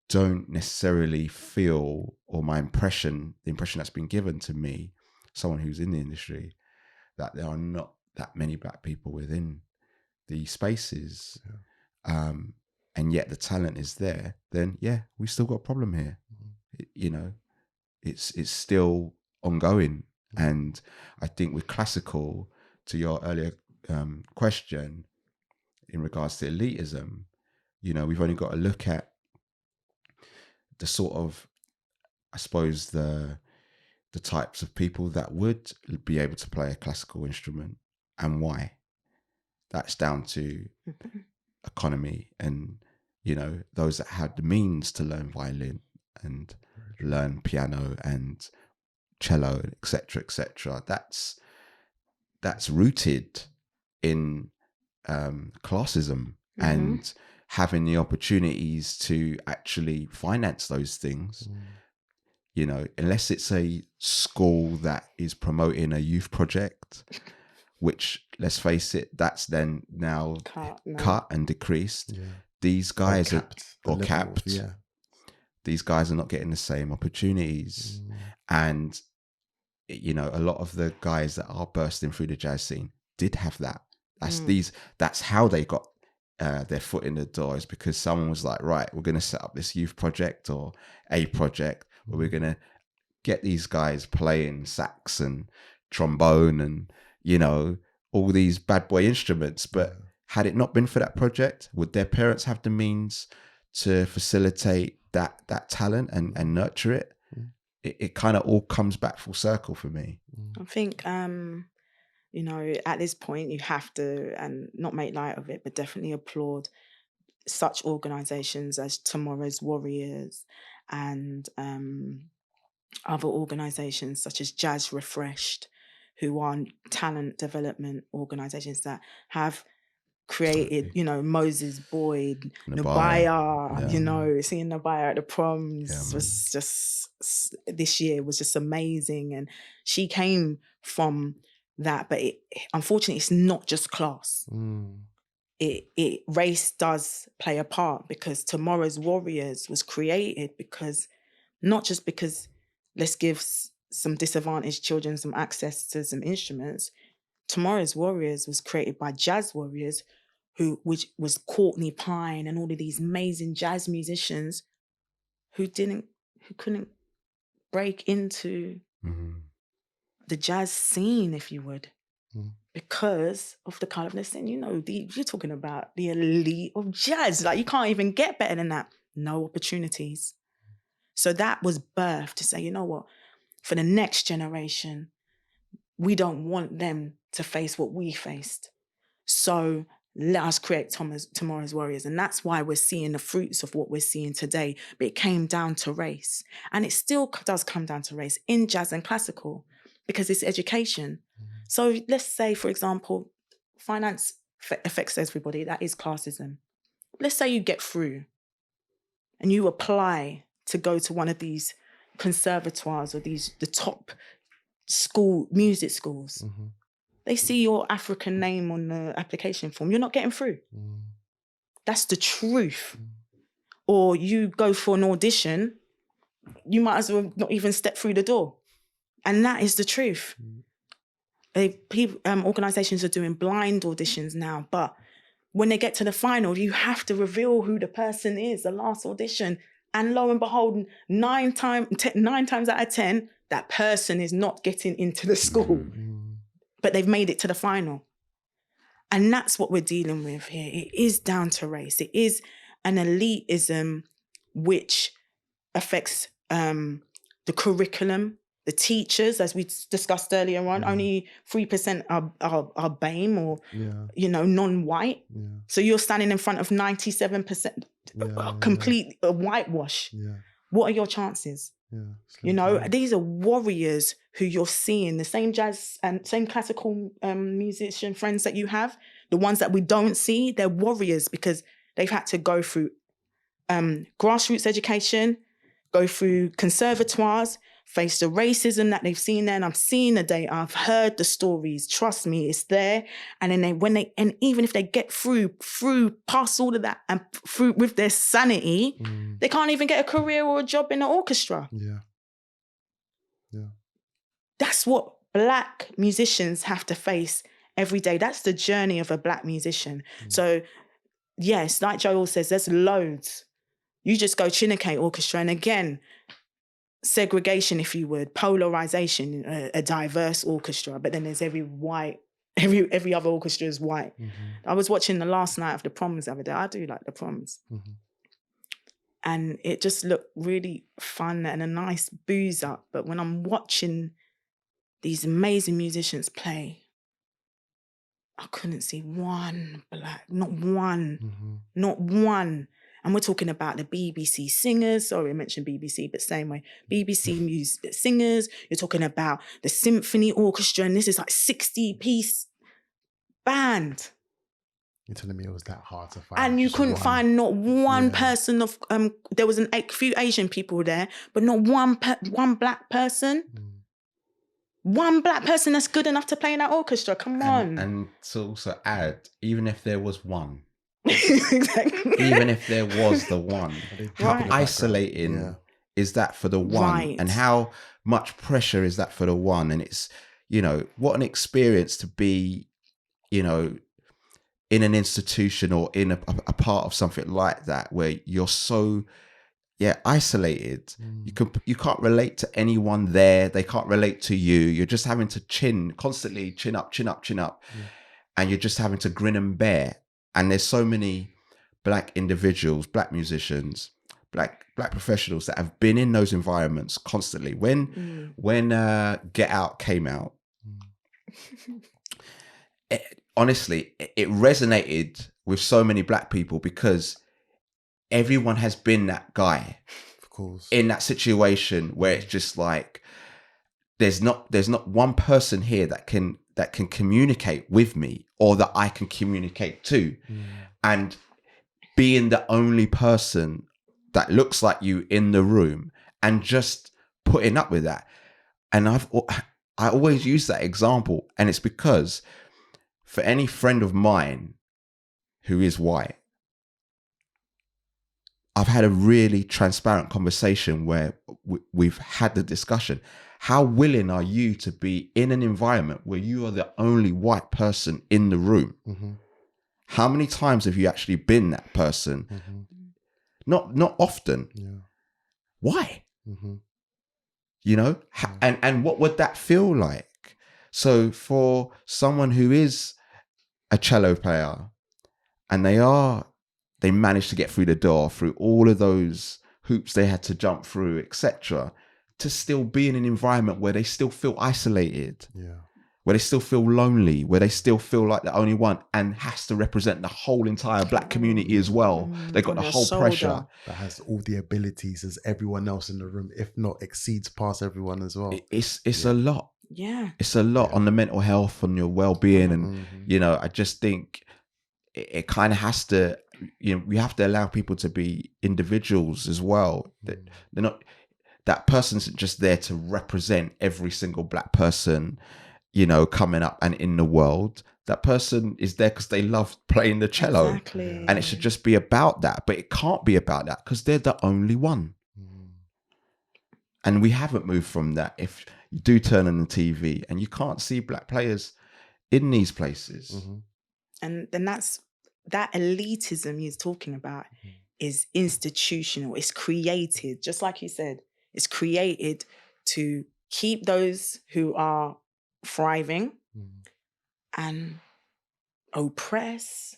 don't necessarily feel, or the impression that's been given to me, someone who's in the industry, that there are not that many Black people within these spaces, and yet the talent is there, then we still got a problem here. It's still ongoing. And I think with classical, to your earlier question in regards to elitism, we've only got to look at the sort of, I suppose, the types of people that would be able to play a classical instrument and why. That's down to economy and, those that had the means to learn violin and learn piano and cello, etc., etc. That's rooted in classism and having the opportunities to actually finance those things. Unless it's a school that is promoting a youth project, which, let's face it, that's then now cut and decreased. Yeah. These guys are capped. Yeah. These guys are not getting the same opportunities. And, a lot of the guys that are bursting through the jazz scene did have that. That's how they got their foot in the door, is because someone was like, right, we're going to set up this youth project or a project where we're going to get these guys playing sax and trombone and, all these bad boy instruments. But had it not been for that project, would their parents have the means to facilitate that talent and nurture it? It kind of all comes back full circle for me. I think, at this point you have to, and not make light of it, but definitely applaud such organisations as Tomorrow's Warriors and other organisations such as Jazz Refreshed, who are talent development organisations that have created, Moses Boyd, Nabaya, seeing Nabaya at the proms was just, this year was just amazing. And she came from that, but unfortunately it's not just class. Race does play a part, because Tomorrow's Warriors was created not just because let's give some disadvantaged children some access to some instruments. Tomorrow's Warriors was created by jazz warriors, which was Courtney Pine and all of these amazing jazz musicians who couldn't break into the jazz scene, if you would, because of the colourless thing. You're talking about the elite of jazz. Like, you can't even get better than that. No opportunities. So that was birthed to say, you know what, for the next generation, we don't want them to face what we faced. So Let us create tomorrow's warriors. And that's why we're seeing the fruits of what we're seeing today. But it came down to race. And it still does come down to race in jazz and classical, because it's education. So let's say, for example, finance affects everybody. That is classism. Let's say you get through and you apply to go to one of these conservatoires or the top music schools. They see your African name on the application form. You're not getting through. That's the truth. Or you go for an audition, you might as well not even step through the door. And that is the truth. Organisations are doing blind auditions now, but when they get to the final, you have to reveal who the person is, the last audition. And lo and behold, 9 times out of 10, that person is not getting into the school. But they've made it to the final. And that's what we're dealing with here. It is down to race. It is an elitism which affects the curriculum, the teachers, as we discussed earlier on. Only 3% are BAME or, non-white. So you're standing in front of 97% complete whitewash. What are your chances? These are warriors who you're seeing, the same jazz and same classical musician friends that you have, the ones that we don't see, they're warriors because they've had to go through grassroots education, go through conservatoires, face the racism that they've seen there. And I'm seeing the data, I've heard the stories, trust me, it's there. And then and even if they get through past all of that and through with their sanity, they can't even get a career or a job in the orchestra. That's what Black musicians have to face every day. That's the journey of a Black musician. So yes, like Joel says, there's loads. You just go Chineke Orchestra, and again, segregation, if you would, polarization, a diverse orchestra, but then there's every other orchestra is white. I was watching the last night of the Proms the other day. I do like the Proms. And it just looked really fun and a nice booze up. But when I'm watching these amazing musicians play, I couldn't see one Black, not one, not one. And we're talking about the BBC singers. Sorry, I mentioned BBC, but same way. BBC music singers. You're talking about the symphony orchestra, and this is like 60-piece band. You're telling me it was that hard to find? And you couldn't find not one person of. There was a few Asian people there, but not one Black person. One Black person that's good enough to play in that orchestra. Come on. And to also add, even if there was one. Exactly. Even if there was the one, how isolating is that for the one, and how much pressure is that for the one? And it's, what an experience to be, in an institution or in a part of something like that, where you're so isolated. You can't relate to anyone there. They can't relate to you. You're just having to constantly chin up, and you're just having to grin and bear. And there's so many Black individuals, Black musicians, Black professionals that have been in those environments constantly. When Get Out came out, honestly, it resonated with so many Black people because everyone has been that guy, of course, in that situation where it's just like there's not one person here that can communicate with me or that I can communicate to. And being the only person that looks like you in the room and just putting up with that. And I always use that example, and it's because for any friend of mine who is white, I've had a really transparent conversation where we've had the discussion. How willing are you to be in an environment where you are the only white person in the room? How many times have you actually been that person? Not often. Why? And what would that feel like? So for someone who is a cello player and they managed to get through the door, through all of those hoops they had to jump through, etc., to still be in an environment where they still feel isolated. where they still feel lonely, where they still feel like the only one, and has to represent the whole entire black community as well. They got On the your whole pressure. shoulder. That has all the abilities as everyone else in the room, if not exceeds past everyone as well. It's a lot. Yeah. It's a lot on the mental health, on your well-being, and Mm-hmm. I just think it kind of has to. We have to allow people to be individuals as well. That they're not. That person's just there to represent every single black person, coming up and in the world. That person is there because they love playing the cello. Exactly. And it should just be about that. But it can't be about that because they're the only one. And we haven't moved from that. If you do turn on the TV and you can't see black players in these places. Mm-hmm. And then that elitism you're talking about is institutional. It's created, just like you said, it's created to keep those who are thriving and oppress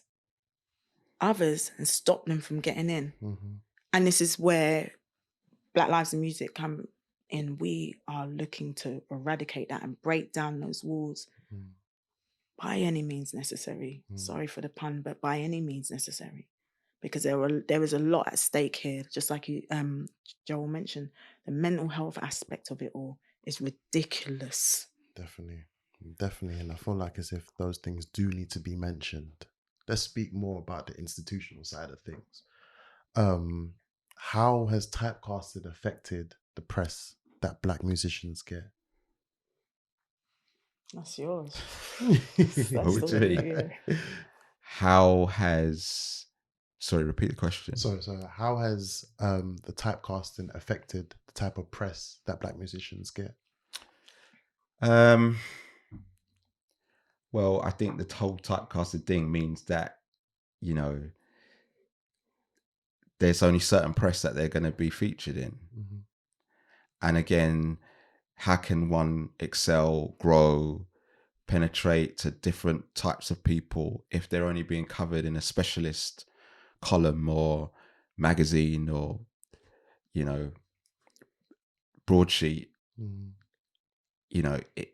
others and stop them from getting in. And this is where Black Lives in Music come in. We are looking to eradicate that and break down those walls by any means necessary. Sorry for the pun, but by any means necessary. Because there is a lot at stake here. Just like you, Joel mentioned, the mental health aspect of it all is ridiculous. Definitely. And I feel like as if those things do need to be mentioned. Let's speak more about the institutional side of things. How has typecasting affected the press that black musicians get? That's yours. How has... Sorry, repeat the question. So how has the typecasting affected the type of press that black musicians get? Well, I think the whole typecasted thing means that, there's only certain press that they're going to be featured in. And again, how can one excel, grow, penetrate to different types of people if they're only being covered in a specialist column or magazine or broadsheet?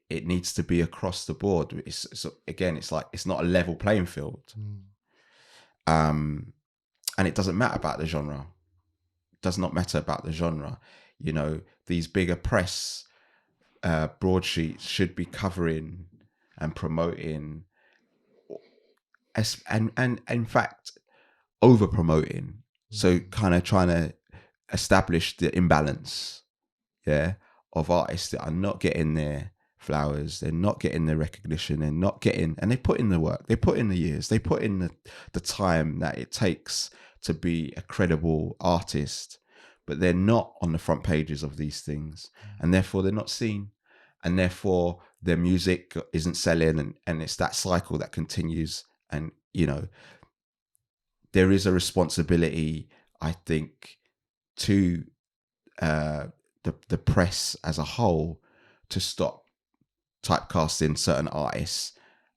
It needs to be across the board. It's like it's not a level playing field. And it doesn't matter about the genre. It does not matter about the genre. These bigger press broadsheets should be covering and promoting, and in fact, over promoting. So kind of trying to establish the imbalance, of artists that are not getting their flowers, they're not getting the recognition, they're not getting, and they put in the work, they put in the years, they put in the time that it takes to be a credible artist, but they're not on the front pages of these things, and therefore they're not seen, and therefore their music isn't selling, and it's that cycle that continues. And there is a responsibility, I think, to the press as a whole to stop typecasting certain artists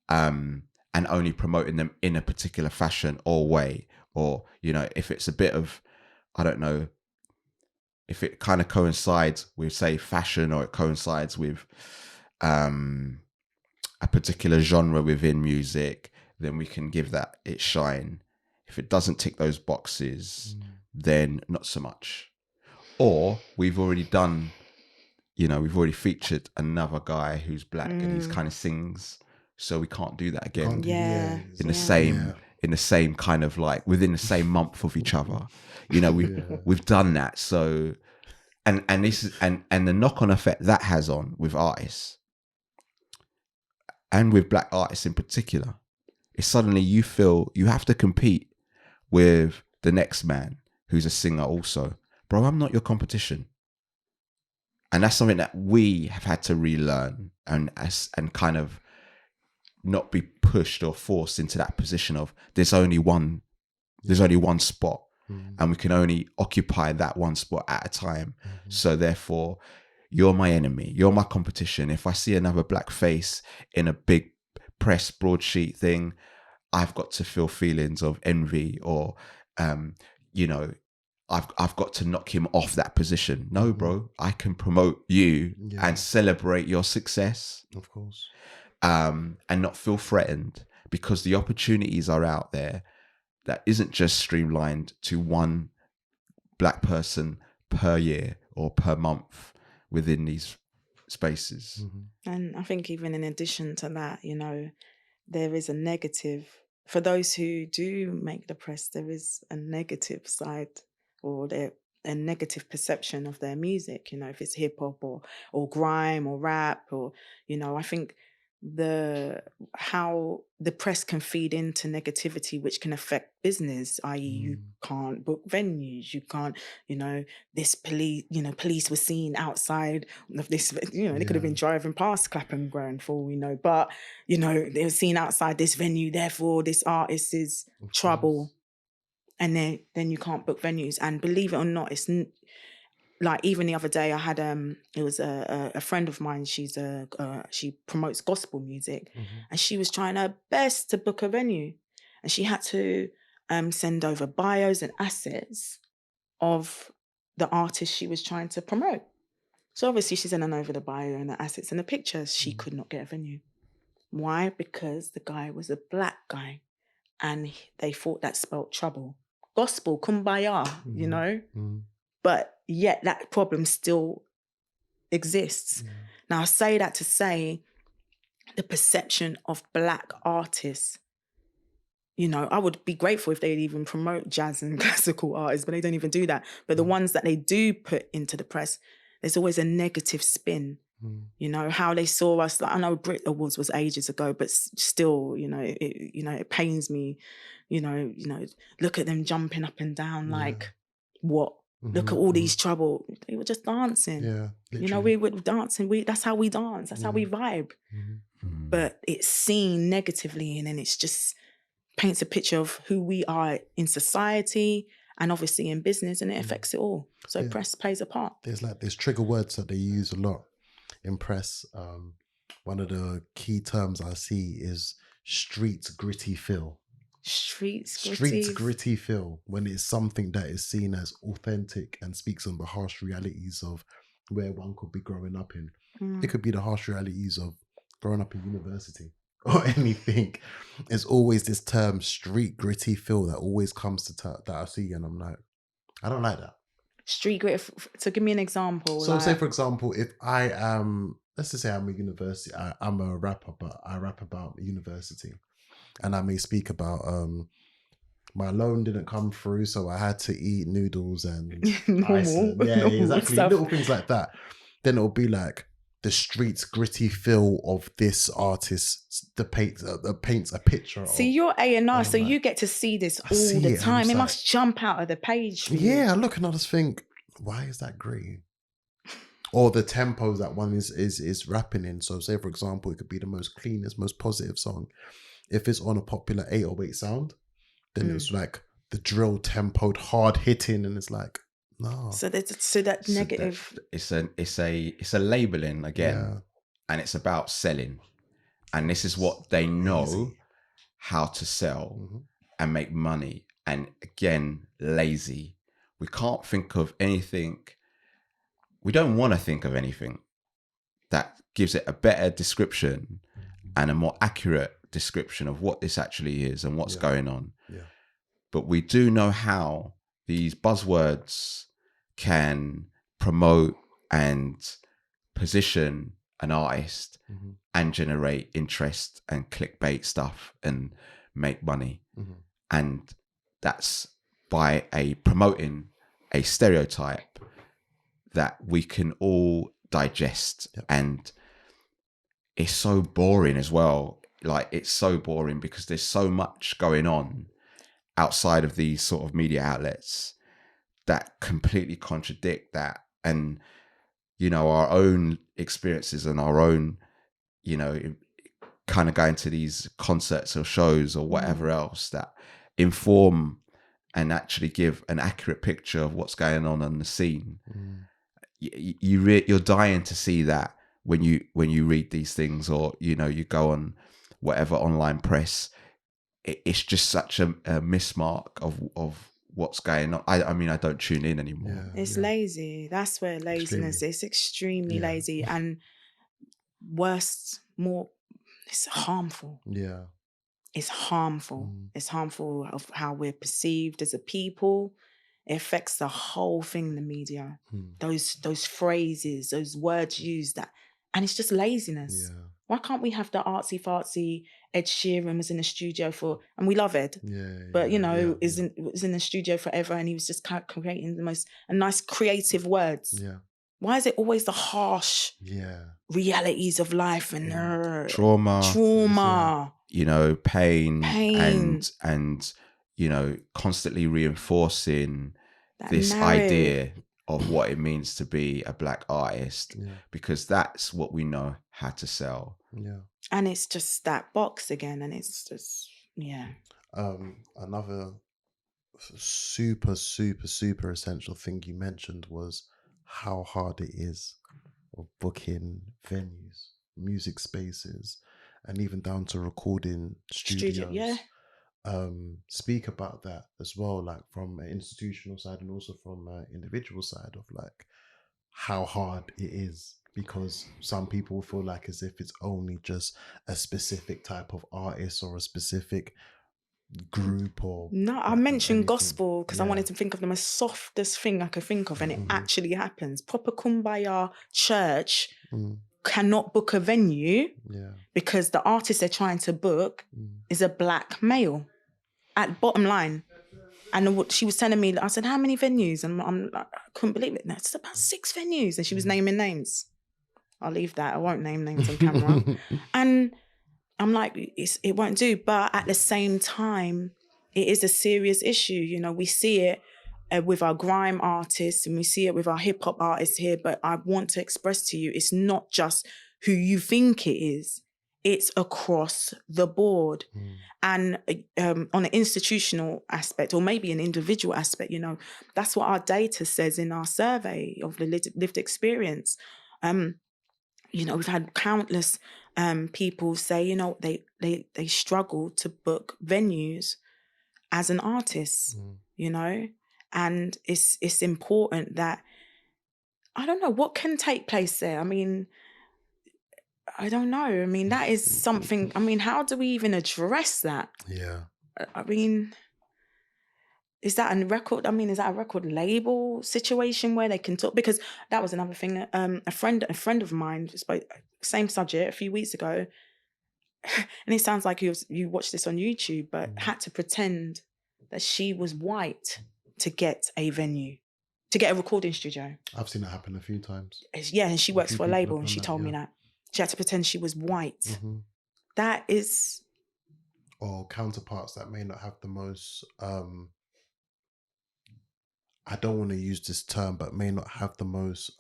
and only promoting them in a particular fashion or way, or if it's a bit of, I don't know, if it kind of coincides with, say, fashion, or it coincides with a particular genre within music, then we can give that its shine. If it doesn't tick those boxes, then not so much. Or we've already done, we've already featured another guy who's black and he's kind of sings, so we can't do that again. In the same kind of, like, within the same month of each other. We've done that. So and this is and the knock-on effect that has on with artists, and with black artists in particular, is suddenly you feel you have to compete with the next man who's a singer also. Bro, I'm not your competition. And that's something that we have had to relearn and kind of not be pushed or forced into that position of there's only one spot, and we can only occupy that one spot at a time. So therefore, you're my enemy, you're my competition. If I see another black face in a big press broadsheet thing, I've got to feel feelings of envy, or I've got to knock him off that position. No, bro, I can promote you and celebrate your success. Of course. and not feel threatened, because the opportunities are out there that isn't just streamlined to one Black person per year or per month within these spaces. And I think even in addition to that, you know, there is a negative for those who do make the press. There is a negative side, or a negative perception of their music. You know, if it's hip hop or grime or rap, or, you know, I think how the press can feed into negativity, which can affect business, i.e. you can't book venues, you can't, you know, this police were seen outside of this, you know, they could have been driving past Clapham Grand for all we know, but, you know, they were seen outside this venue, therefore this artist is trouble, and then you can't book venues. And believe it or not, it's like, even the other day I had it was a friend of mine. She promotes gospel music, and she was trying her best to book a venue, and she had to send over bios and assets of the artist she was trying to promote. So obviously she's sending over the bio and the assets and the pictures. She could not get a venue. Why? Because the guy was a Black guy, and they thought that spelt trouble. Gospel, kumbaya, you know. But yet that problem still exists. Now, I say that to say the perception of Black artists, you know, I would be grateful if they'd even promote jazz and classical artists, but they don't even do that. But the ones that they do put into the press, there's always a negative spin. You know, how they saw us. Like, I know Brit Awards was ages ago, but still, you know, it pains me. You know, look at them jumping up and down like, what? Look at all these trouble. They were just dancing. Yeah, you know, we were dancing. That's how we dance. That's how we vibe. But it's seen negatively, and then it's just paints a picture of who we are in society and obviously in business, and it affects it all. So press plays a part. There's trigger words that they use a lot in press. One of the key terms I see is streets gritty feel. Streets gritty feel, when it's something that is seen as authentic and speaks on the harsh realities of where one could be growing up in. It could be the harsh realities of growing up in university or anything. There's always this term street gritty feel that always comes to that I see, and I'm like, I don't like that. Street grit. So give me an example. So say for example, if I am, let's just say I'm a university, I'm a rapper, but I rap about university. And I may speak about my loan didn't come through, so I had to eat noodles and ice. And, exactly. Stuff. Little things like that. Then it'll be like the streets gritty feel of this artist paints a picture. See, you're A&R, so you get to see this all the time. It must jump out of the page. Yeah, I look and I just think, why is that green? Or the tempos that one is rapping in. So say for example, it could be the most cleanest, most positive song. If it's on a popular 808 sound, then it's like the drill tempoed, hard hitting, and it's like, no. So that's negative. It's a labeling again, and it's about selling, and this is what they know how to sell and make money. And again, lazy. We can't think of anything. We don't want to think of anything that gives it a better description and a more accurate description of what this actually is and what's going on. But we do know how these buzzwords can promote and position an artist and generate interest and clickbait stuff and make money. And that's by promoting a stereotype that we can all digest. And it's so boring as well. Like, it's so boring because there's so much going on outside of these sort of media outlets that completely contradict that. And, you know, our own experiences and our own, you know, kind of going to these concerts or shows or whatever else that inform and actually give an accurate picture of what's going on the scene. You're dying to see that when you read these things, or, you know, you go on whatever online press. It's just such a mismark of what's going on. I mean, I don't tune in anymore. It's lazy. That's where laziness is. Extremely lazy. And worst, more it's harmful. Yeah. It's harmful. It's harmful of how we're perceived as a people. It affects the whole thing, the media. Those phrases, those words used, that, and it's just laziness. Yeah. Why can't we have the artsy fartsy Ed Sheeran was in the studio and we love Ed, but is in the studio forever, and he was just creating the most nice creative words. Yeah. Why is it always the harsh realities of life and trauma? Pain. And constantly reinforcing this idea of what it means to be a Black artist, because that's what we know how to sell. Yeah. And it's just that box again, and it's just another super, super, super essential thing you mentioned was how hard it is of booking venues, music spaces, and even down to recording studios. Speak about that as well, like from an institutional side and also from an individual side of like how hard it is, because some people feel like as if it's only just a specific type of artist or a specific group or I mentioned gospel because I wanted to think of the most softest thing I could think of, and it actually happens. Proper kumbaya church cannot book a venue because the artist they're trying to book is a Black male. At bottom line. And what she was telling me, I said, how many venues? And I couldn't believe it. No, it's about 6 venues. And she was naming names. I'll leave that. I won't name names on camera. And I'm like, it won't do. But at the same time, it is a serious issue. We see it with our grime artists and we see it with our hip hop artists here. But I want to express to you, it's not just who you think it is. It's across the board. And on an institutional aspect, or maybe an individual aspect, that's what our data says in our survey of the lived experience. We've had countless people say, they struggle to book venues as an artist, and it's important that, I don't know, what can take place there? I mean, I don't know. I mean, that is something. I mean, how do we even address that? Yeah. I mean, is that a record? I mean, is that a record label situation where they can talk? Because that was another thing. A friend of mine spoke same subject a few weeks ago, and it sounds like you watched this on YouTube, but had to pretend that she was white to get a venue, to get a recording studio. I've seen that happen a few times. Yeah, and she works for a label, and she told me that. She had to pretend she was white. That is... Or counterparts that may not have the most... I don't want to use this term, but may not have the most...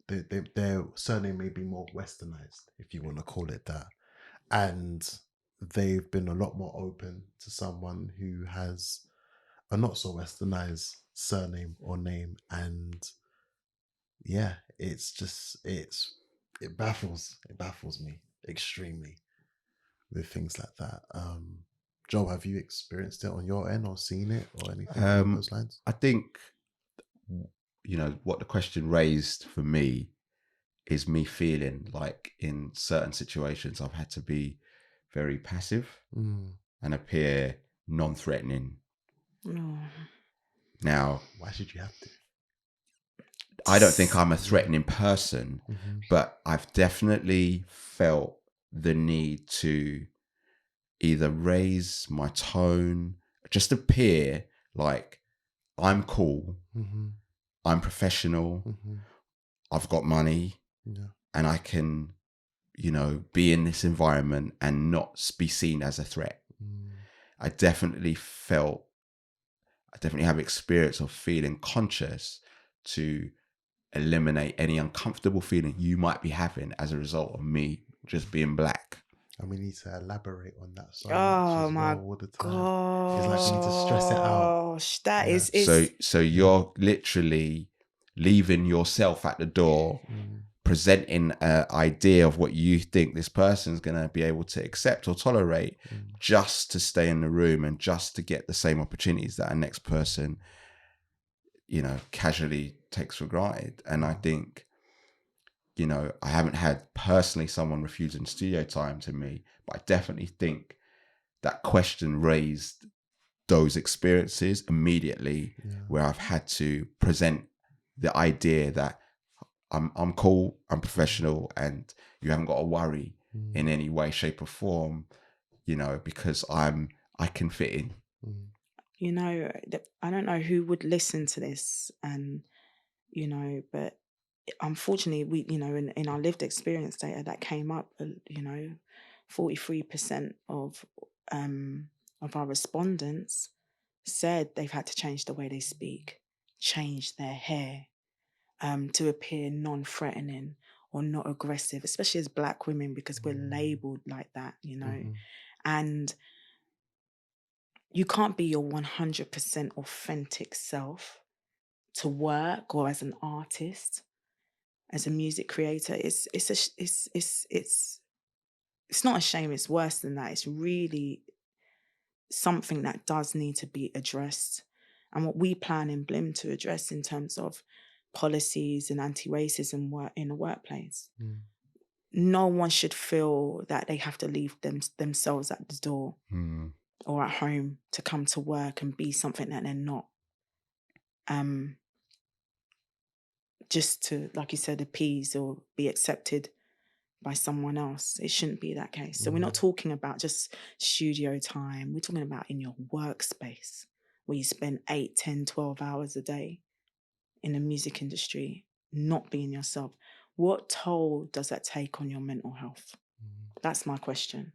their surname may be more westernized, if you want to call it that. And they've been a lot more open to someone who has a not so westernized surname or name. And... yeah, it's just, it baffles me extremely with things like that. Joel, have you experienced it on your end or seen it or anything along those lines? I think, what the question raised for me is me feeling like in certain situations I've had to be very passive and appear non-threatening. Now, why should you have to? I don't think I'm a threatening person, but I've definitely felt the need to either raise my tone, just appear like I'm cool, I'm professional, I've got money, and I can, be in this environment and not be seen as a threat. I definitely have experience of feeling conscious to eliminate any uncomfortable feeling you might be having as a result of me just being Black. And we need to elaborate on that so much my all the time. It's like we need to stress it out. That is so you're literally leaving yourself at the door, presenting an idea of what you think this person's going to be able to accept or tolerate, just to stay in the room and just to get the same opportunities that a next person, casually takes for granted. And I think you know, I haven't had personally someone refusing studio time to me, but I definitely think that question raised those experiences immediately, where I've had to present the idea that I'm cool, I'm professional, and you haven't got to worry in any way, shape, or form, you know, because I can fit in. You know, I don't know who would listen to this, and you know, but unfortunately, we, you know, in our lived experience data that came up, you know, 43% of our respondents said they've had to change the way they speak, change their hair, to appear non-threatening or not aggressive, especially as Black women, because we're labeled like that, you know. And you can't be your 100% authentic self to work or as an artist, as a music creator. It's not a shame. It's worse than that. It's really something that does need to be addressed. And what we plan in Blim to address in terms of policies and anti-racism work in the workplace. No one should feel that they have to leave themselves at the door or at home to come to work and be something that they're not. Just to, like you said, appease or be accepted by someone else. It shouldn't be that case. So we're not talking about just studio time. We're talking about in your workspace where you spend 8, 10, 12 hours a day in the music industry, not being yourself. What toll does that take on your mental health? That's my question.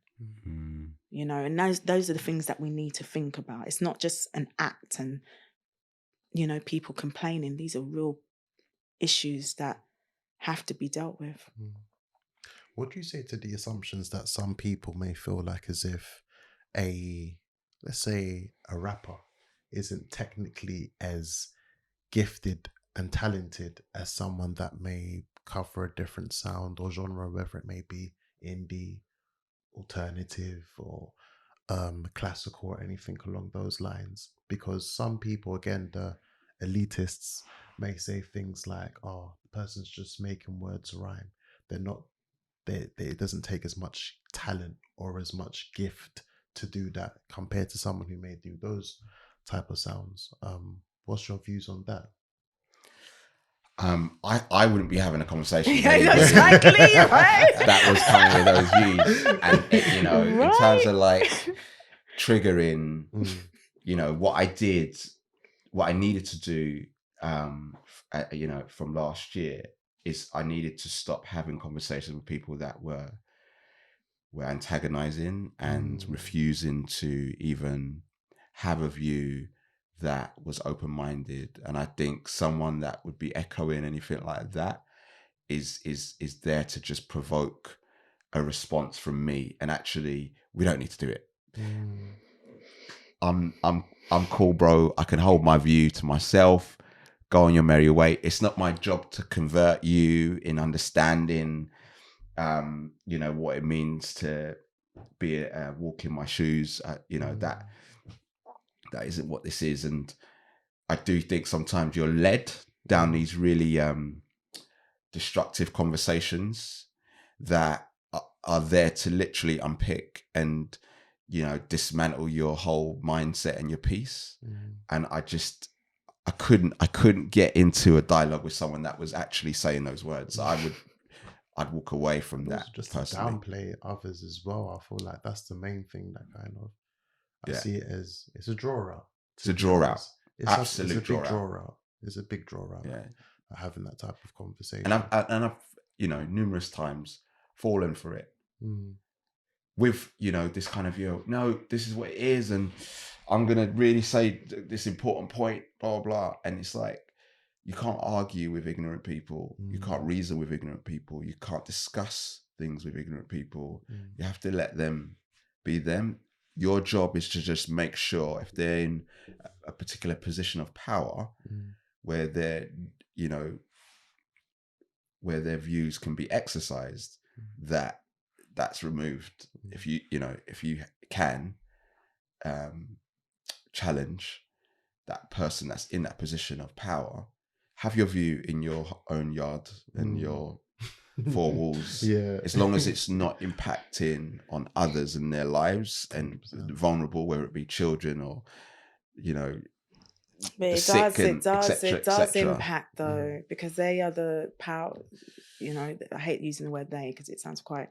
You know, and those are the things that we need to think about. It's not just an act and, you know, people complaining. These are real issues that have to be dealt with. What do you say to the assumptions that some people may feel like as if let's say a rapper isn't technically as gifted and talented as someone that may cover a different sound or genre, whether it may be indie, alternative, or classical, or anything along those lines? Because some people, again, the elitists, may say things like, oh, the person's just making words rhyme. They're not, it doesn't take as much talent or as much gift to do that compared to someone who may do those type of sounds. What's your views on that? I wouldn't be having a conversation with Exactly, right? that was coming with those views. And, you know, in terms of like triggering, you know, what I needed to do, you know, from last year is I needed to stop having conversations with people that were antagonizing and refusing to even have a view that was open-minded. And I think someone that would be echoing anything like that is there to just provoke a response from me. And actually, we don't need to do it. I'm cool, bro. I can hold my view to myself. Go on your merry way. It's not my job to convert you in understanding, you know, what it means to be walk in my shoes. You know, that isn't what this is. And I do think sometimes you're led down these really destructive conversations that are there to literally unpick and, you know, dismantle your whole mindset and your peace. And I couldn't get into a dialogue with someone that was actually saying those words. I'd walk away from that. Just personally. to downplay others as well. I feel like that's the main thing that kind of, I see it as, it's a draw out. It's a draw out. It's a big draw out. It's a big draw out. Yeah. Having that type of conversation. And I've, you know, numerous times fallen for it. With, you know, this kind of view, no, this is what it is, and I'm going to really say this important point, blah, blah. And it's like, you can't argue with ignorant people. You can't reason with ignorant people. You can't discuss things with ignorant people. You have to let them be them. Your job is to just make sure if they're in a particular position of power where they're, you know, where their views can be exercised, that's removed. If you can challenge that person that's in that position of power, have your view in your own yard and your four walls. Yeah. As long as it's not impacting on others and their lives and 100%. vulnerable, whether it be children or, you know, But the it sick does, and it does etc. impact though, because they are the power. You know, I hate using the word they because it sounds quite,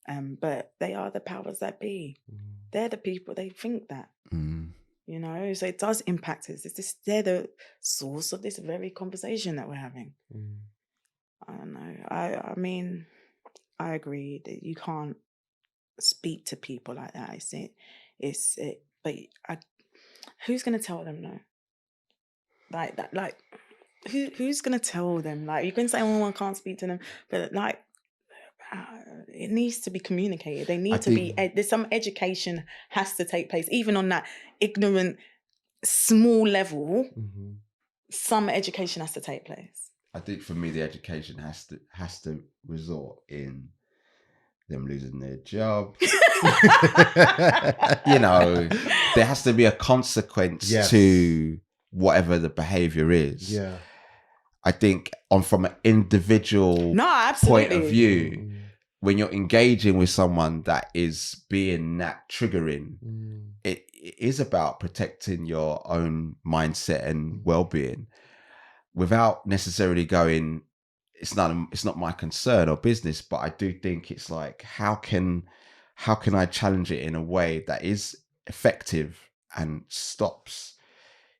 but they are the powers that be. They're the people. They think that. You know, so it does impact us. They're the source of this very conversation that we're having. I don't know. I mean, I agree that you can't speak to people like that. But who's gonna tell them no? Like that, like who's gonna tell them? Like you can say, "Oh, I can't speak to them," but like it needs to be communicated. They need to be. There's some education has to take place, even on that ignorant, small level. Some education has to take place. I think for me, the education has to resort in them losing their job. You know, there has to be a consequence to whatever the behavior is. Yeah. I think from an individual point of view, when you're engaging with someone that is being that triggering, it is about protecting your own mindset and well-being without necessarily going, it's not my concern or business, but I do think it's like, how can I challenge it in a way that is effective and stops,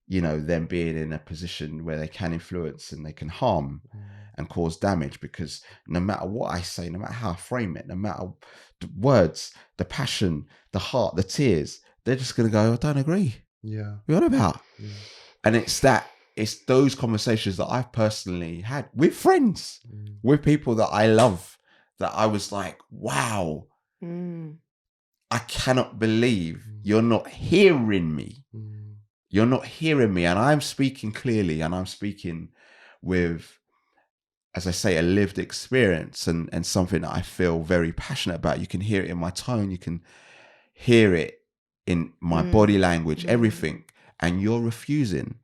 you know, them being in a position where they can influence and they can harm and cause damage? Because no matter what I say, no matter how I frame it, no matter the words, the passion, the heart, the tears, they're just going to go, I don't agree. Yeah. What about? Yeah. And it's those conversations that I've personally had with friends, with people that I love, that I was like, wow, I cannot believe you're not hearing me. You're not hearing me. And I'm speaking clearly, and I'm speaking with, as I say, a lived experience and something that I feel very passionate about. You can hear it in my tone. You can hear it in my body language, everything. And you're refusing.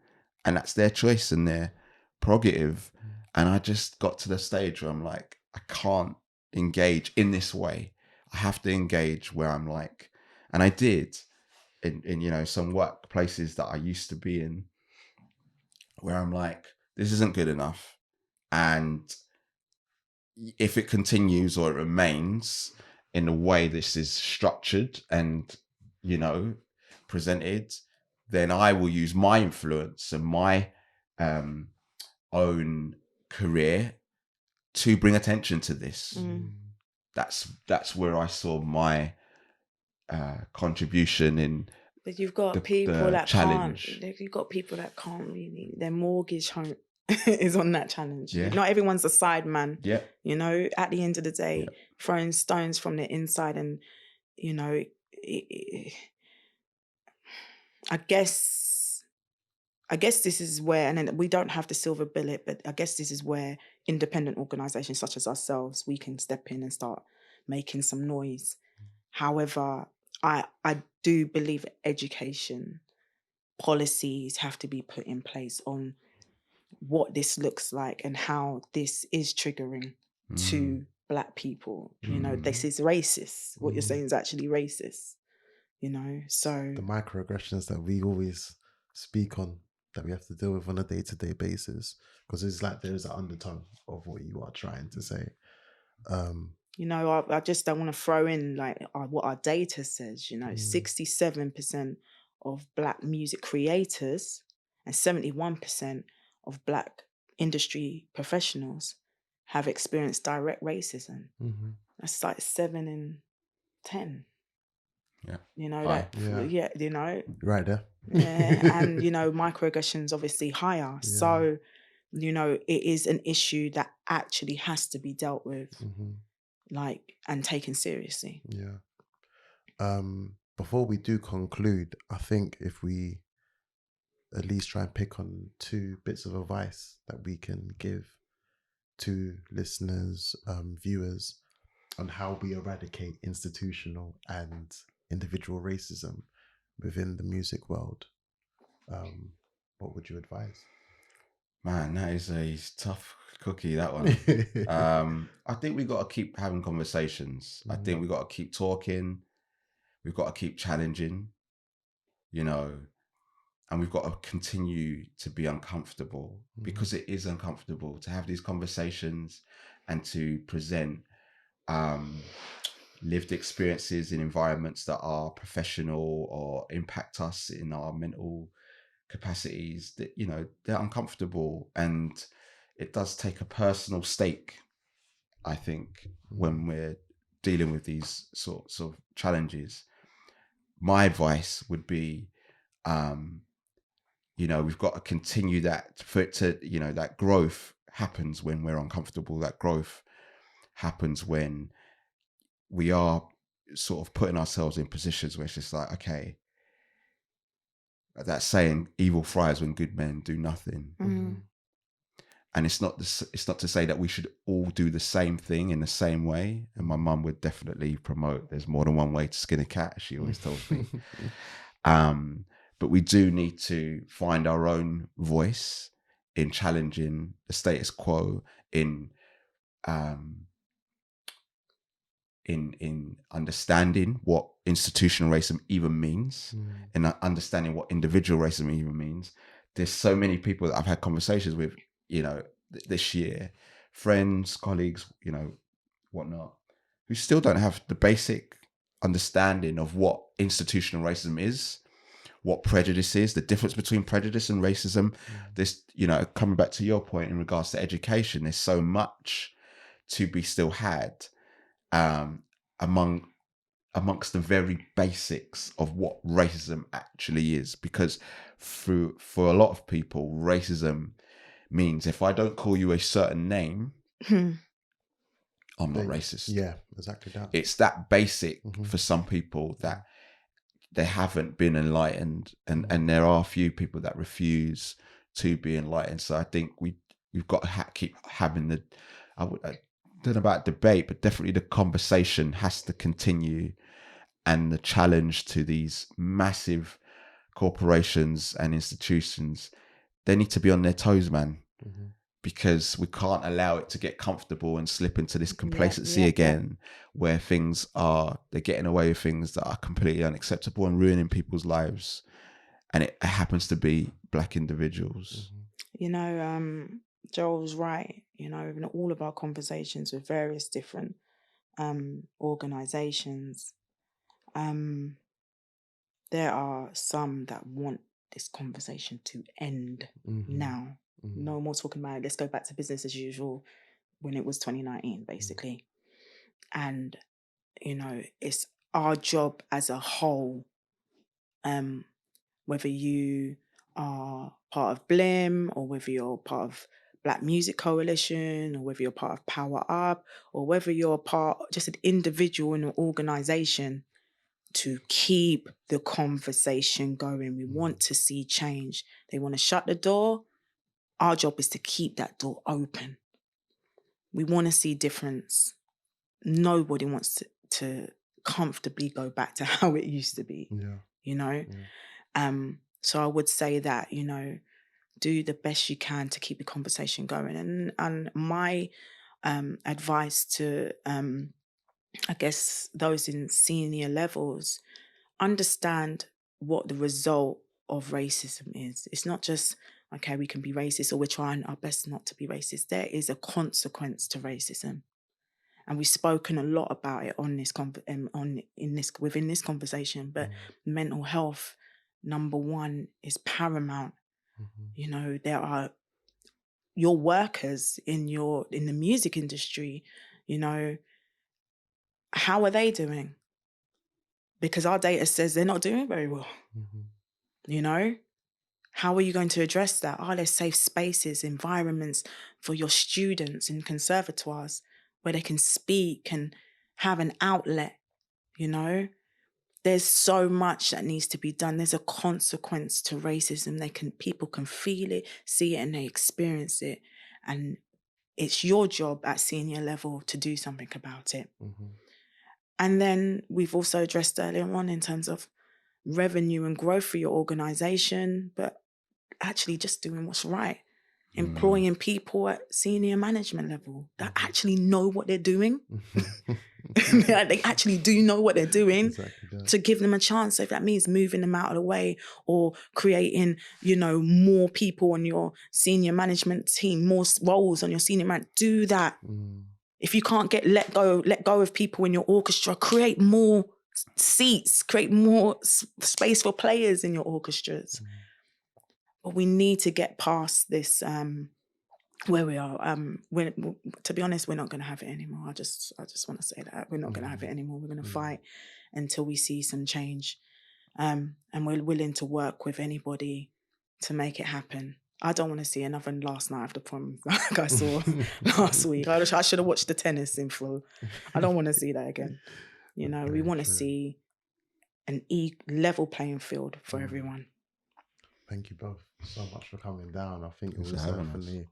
And that's their choice and their prerogative. And I just got to the stage where I'm like, I can't engage in this way. I have to engage where I'm like, and I did in you know, some workplaces that I used to be in, where I'm like, this isn't good enough. And if it continues or it remains in the way this is structured and, you know, presented, then I will use my influence and my own career to bring attention to this. That's where I saw my contribution in. But you've got people that challenge. You've got people that can't really. Their mortgage home is on that challenge. Yeah. Not everyone's a side man. Yeah. You know, at the end of the day, throwing stones from the inside, and you know, I guess this is where, and then we don't have the silver bullet, but I guess this is where independent organisations such as ourselves, we can step in and start making some noise. However, I do believe education policies have to be put in place on what this looks like and how this is triggering to Black people. You know, this is racist. What you're saying is actually racist. You know, so the microaggressions that we always speak on, that we have to deal with on a day-to-day basis, because it's like there's an undertone of what you are trying to say. You know, I just don't want to throw in like what our data says. You know, 67% of Black music creators and 71% of Black industry professionals have experienced direct racism. That's like 7 in 10. Yeah. You know, you know. Right there. And, you know, microaggressions obviously higher. Yeah. So, you know, it is an issue that actually has to be dealt with, like, and taken seriously. Yeah. Before we do conclude, I think if we at least try and pick on 2 bits of advice that we can give to listeners, viewers, on how we eradicate institutional and individual racism within the music world, what would you advise? Man, that is a tough cookie, that one. I think we got to keep having conversations. I think we got to keep talking. We've got to keep challenging, you know, and we've got to continue to be uncomfortable, because it is uncomfortable to have these conversations and to present lived experiences in environments that are professional or impact us in our mental capacities. That, you know, they're uncomfortable, and it does take a personal stake, I think, when we're dealing with these sorts of challenges. My advice would be, you know, we've got to continue that, for it to, you know, that growth happens when we're uncomfortable. That growth happens when we are sort of putting ourselves in positions where it's just like, okay, that saying, evil thrives when good men do nothing. And it's not to say that we should all do the same thing in the same way. And my mum would definitely promote there's more than one way to skin a cat, she always tells me. But we do need to find our own voice in challenging the status quo, in understanding what institutional racism even means, and understanding what individual racism even means. There's so many people that I've had conversations with, you know, this year, friends, colleagues, you know, whatnot, who still don't have the basic understanding of what institutional racism is, what prejudice is, the difference between prejudice and racism. This, you know, coming back to your point in regards to education, there's so much to be still had amongst the very basics of what racism actually is. Because for a lot of people, racism means if I don't call you a certain name, I'm not racist. Yeah, exactly that. It's that basic for some people that they haven't been enlightened, and there are a few people that refuse to be enlightened. So I think we've got to keep having the, I don't know about debate, but definitely the conversation has to continue, and the challenge to these massive corporations and institutions, they need to be on their toes, man. Because we can't allow it to get comfortable and slip into this complacency again, where they're getting away with things that are completely unacceptable and ruining people's lives. And it happens to be Black individuals. You know, Joel's right. You know, in all of our conversations with various different organizations, there are some that want this conversation to end now. No more talking about it. Let's go back to business as usual when it was 2019, basically. And, you know, it's our job as a whole, whether you are part of BLIM, or whether you're part of Black Music Coalition, or whether you're part of Power Up, or whether you're just an individual in an organization, to keep the conversation going. We want to see change. They want to shut the door. Our job is to keep that door open. We want to see difference. Nobody wants to comfortably go back to how it used to be, you know? So I would say that, you know, do the best you can to keep the conversation going. And my advice to, I guess, those in senior levels, understand what the result of racism is. It's not just, okay, we can be racist, or we're trying our best not to be racist. There is a consequence to racism. And we've spoken a lot about it on this within this conversation. But mental health, number one, is paramount. You know, there are your workers in the music industry. You know, how are they doing? Because our data says they're not doing very well. You know, how are you going to address that? Are there safe spaces, environments for your students in conservatoires where they can speak and have an outlet? You know, there's so much that needs to be done. There's a consequence to racism. People can feel it, see it, and they experience it. And it's your job at senior level to do something about it. And then we've also addressed earlier on in terms of revenue and growth for your organization, but actually just doing what's right. employing people at senior management level that actually know what they're doing. They actually do know what they're doing. Exactly that. To give them a chance. So if that means moving them out of the way or creating, more people on your senior management team, more roles on your senior man, do that. If you can't let go of people in your orchestra, create more seats, create more space for players in your orchestras. But we need to get past this where we are. To be honest, we're not going to have it anymore. I just want to say that we're not going to have it anymore. We're going to fight until we see some change, and we're willing to work with anybody to make it happen. I don't want to see another Last Night of the Prom like I saw last week. I should have watched the tennis in full. I don't want to see that again. We want to see an level playing field for everyone. Thank you both so much for coming down. I think it was definitely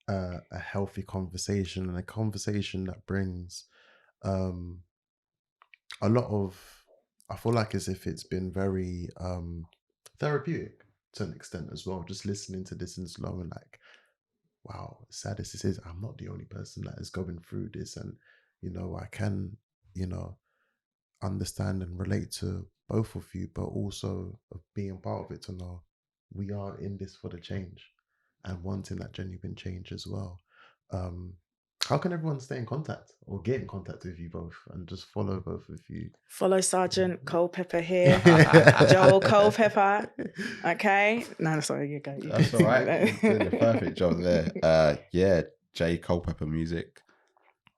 a healthy conversation, and a conversation that brings a lot of, I feel like as if it's been very therapeutic to an extent as well, just listening to this in slow and like, wow, sad as this is, I'm not the only person that is going through this, and I can understand and relate to both of you, but also of being part of it, to know we are in this for the change and wanting that genuine change as well. How can everyone stay in contact or get in contact with you both and just follow both of you? Follow Sgt Culpepper here. Joel Culpepper. Okay. No, sorry, you go. That's all right. You're doing a perfect job there. Yeah, J Culpepper Music.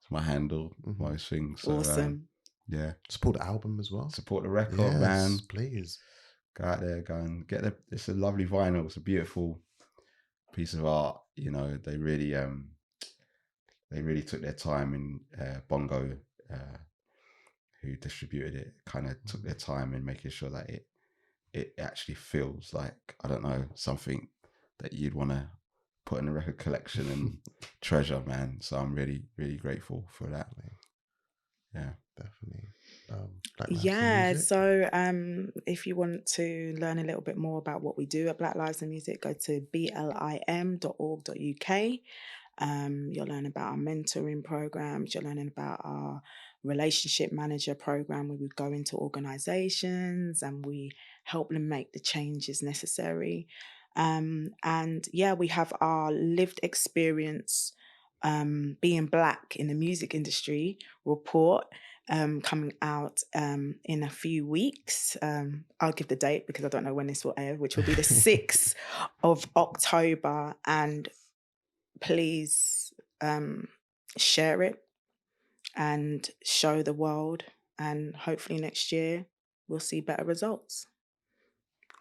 It's my handle, most things. So, awesome. Yeah. Support the album as well. Support the record, man. Please. Go out there, go and get it. It's a lovely vinyl. It's a beautiful piece of art. They really took their time, in Bongo, who distributed it, kind of took their time in making sure that it actually feels like, I don't know, something that you'd want to put in a record collection and treasure, man. So I'm really, really grateful for that. Yeah, definitely. So if you want to learn a little bit more about what we do at Black Lives in Music, go to blim.org.uk. You'll learn about our mentoring programs. You're learning about our relationship manager program, where we go into organizations and we help them make the changes necessary. And we have our lived experience being Black in the music industry report coming out in a few weeks. I'll give the date because I don't know when this will air, which will be the 6th of October. And please share it and show the world, and hopefully next year we'll see better results.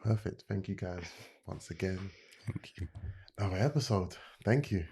Perfect. Thank you guys once again. Thank you. Another episode. Thank you.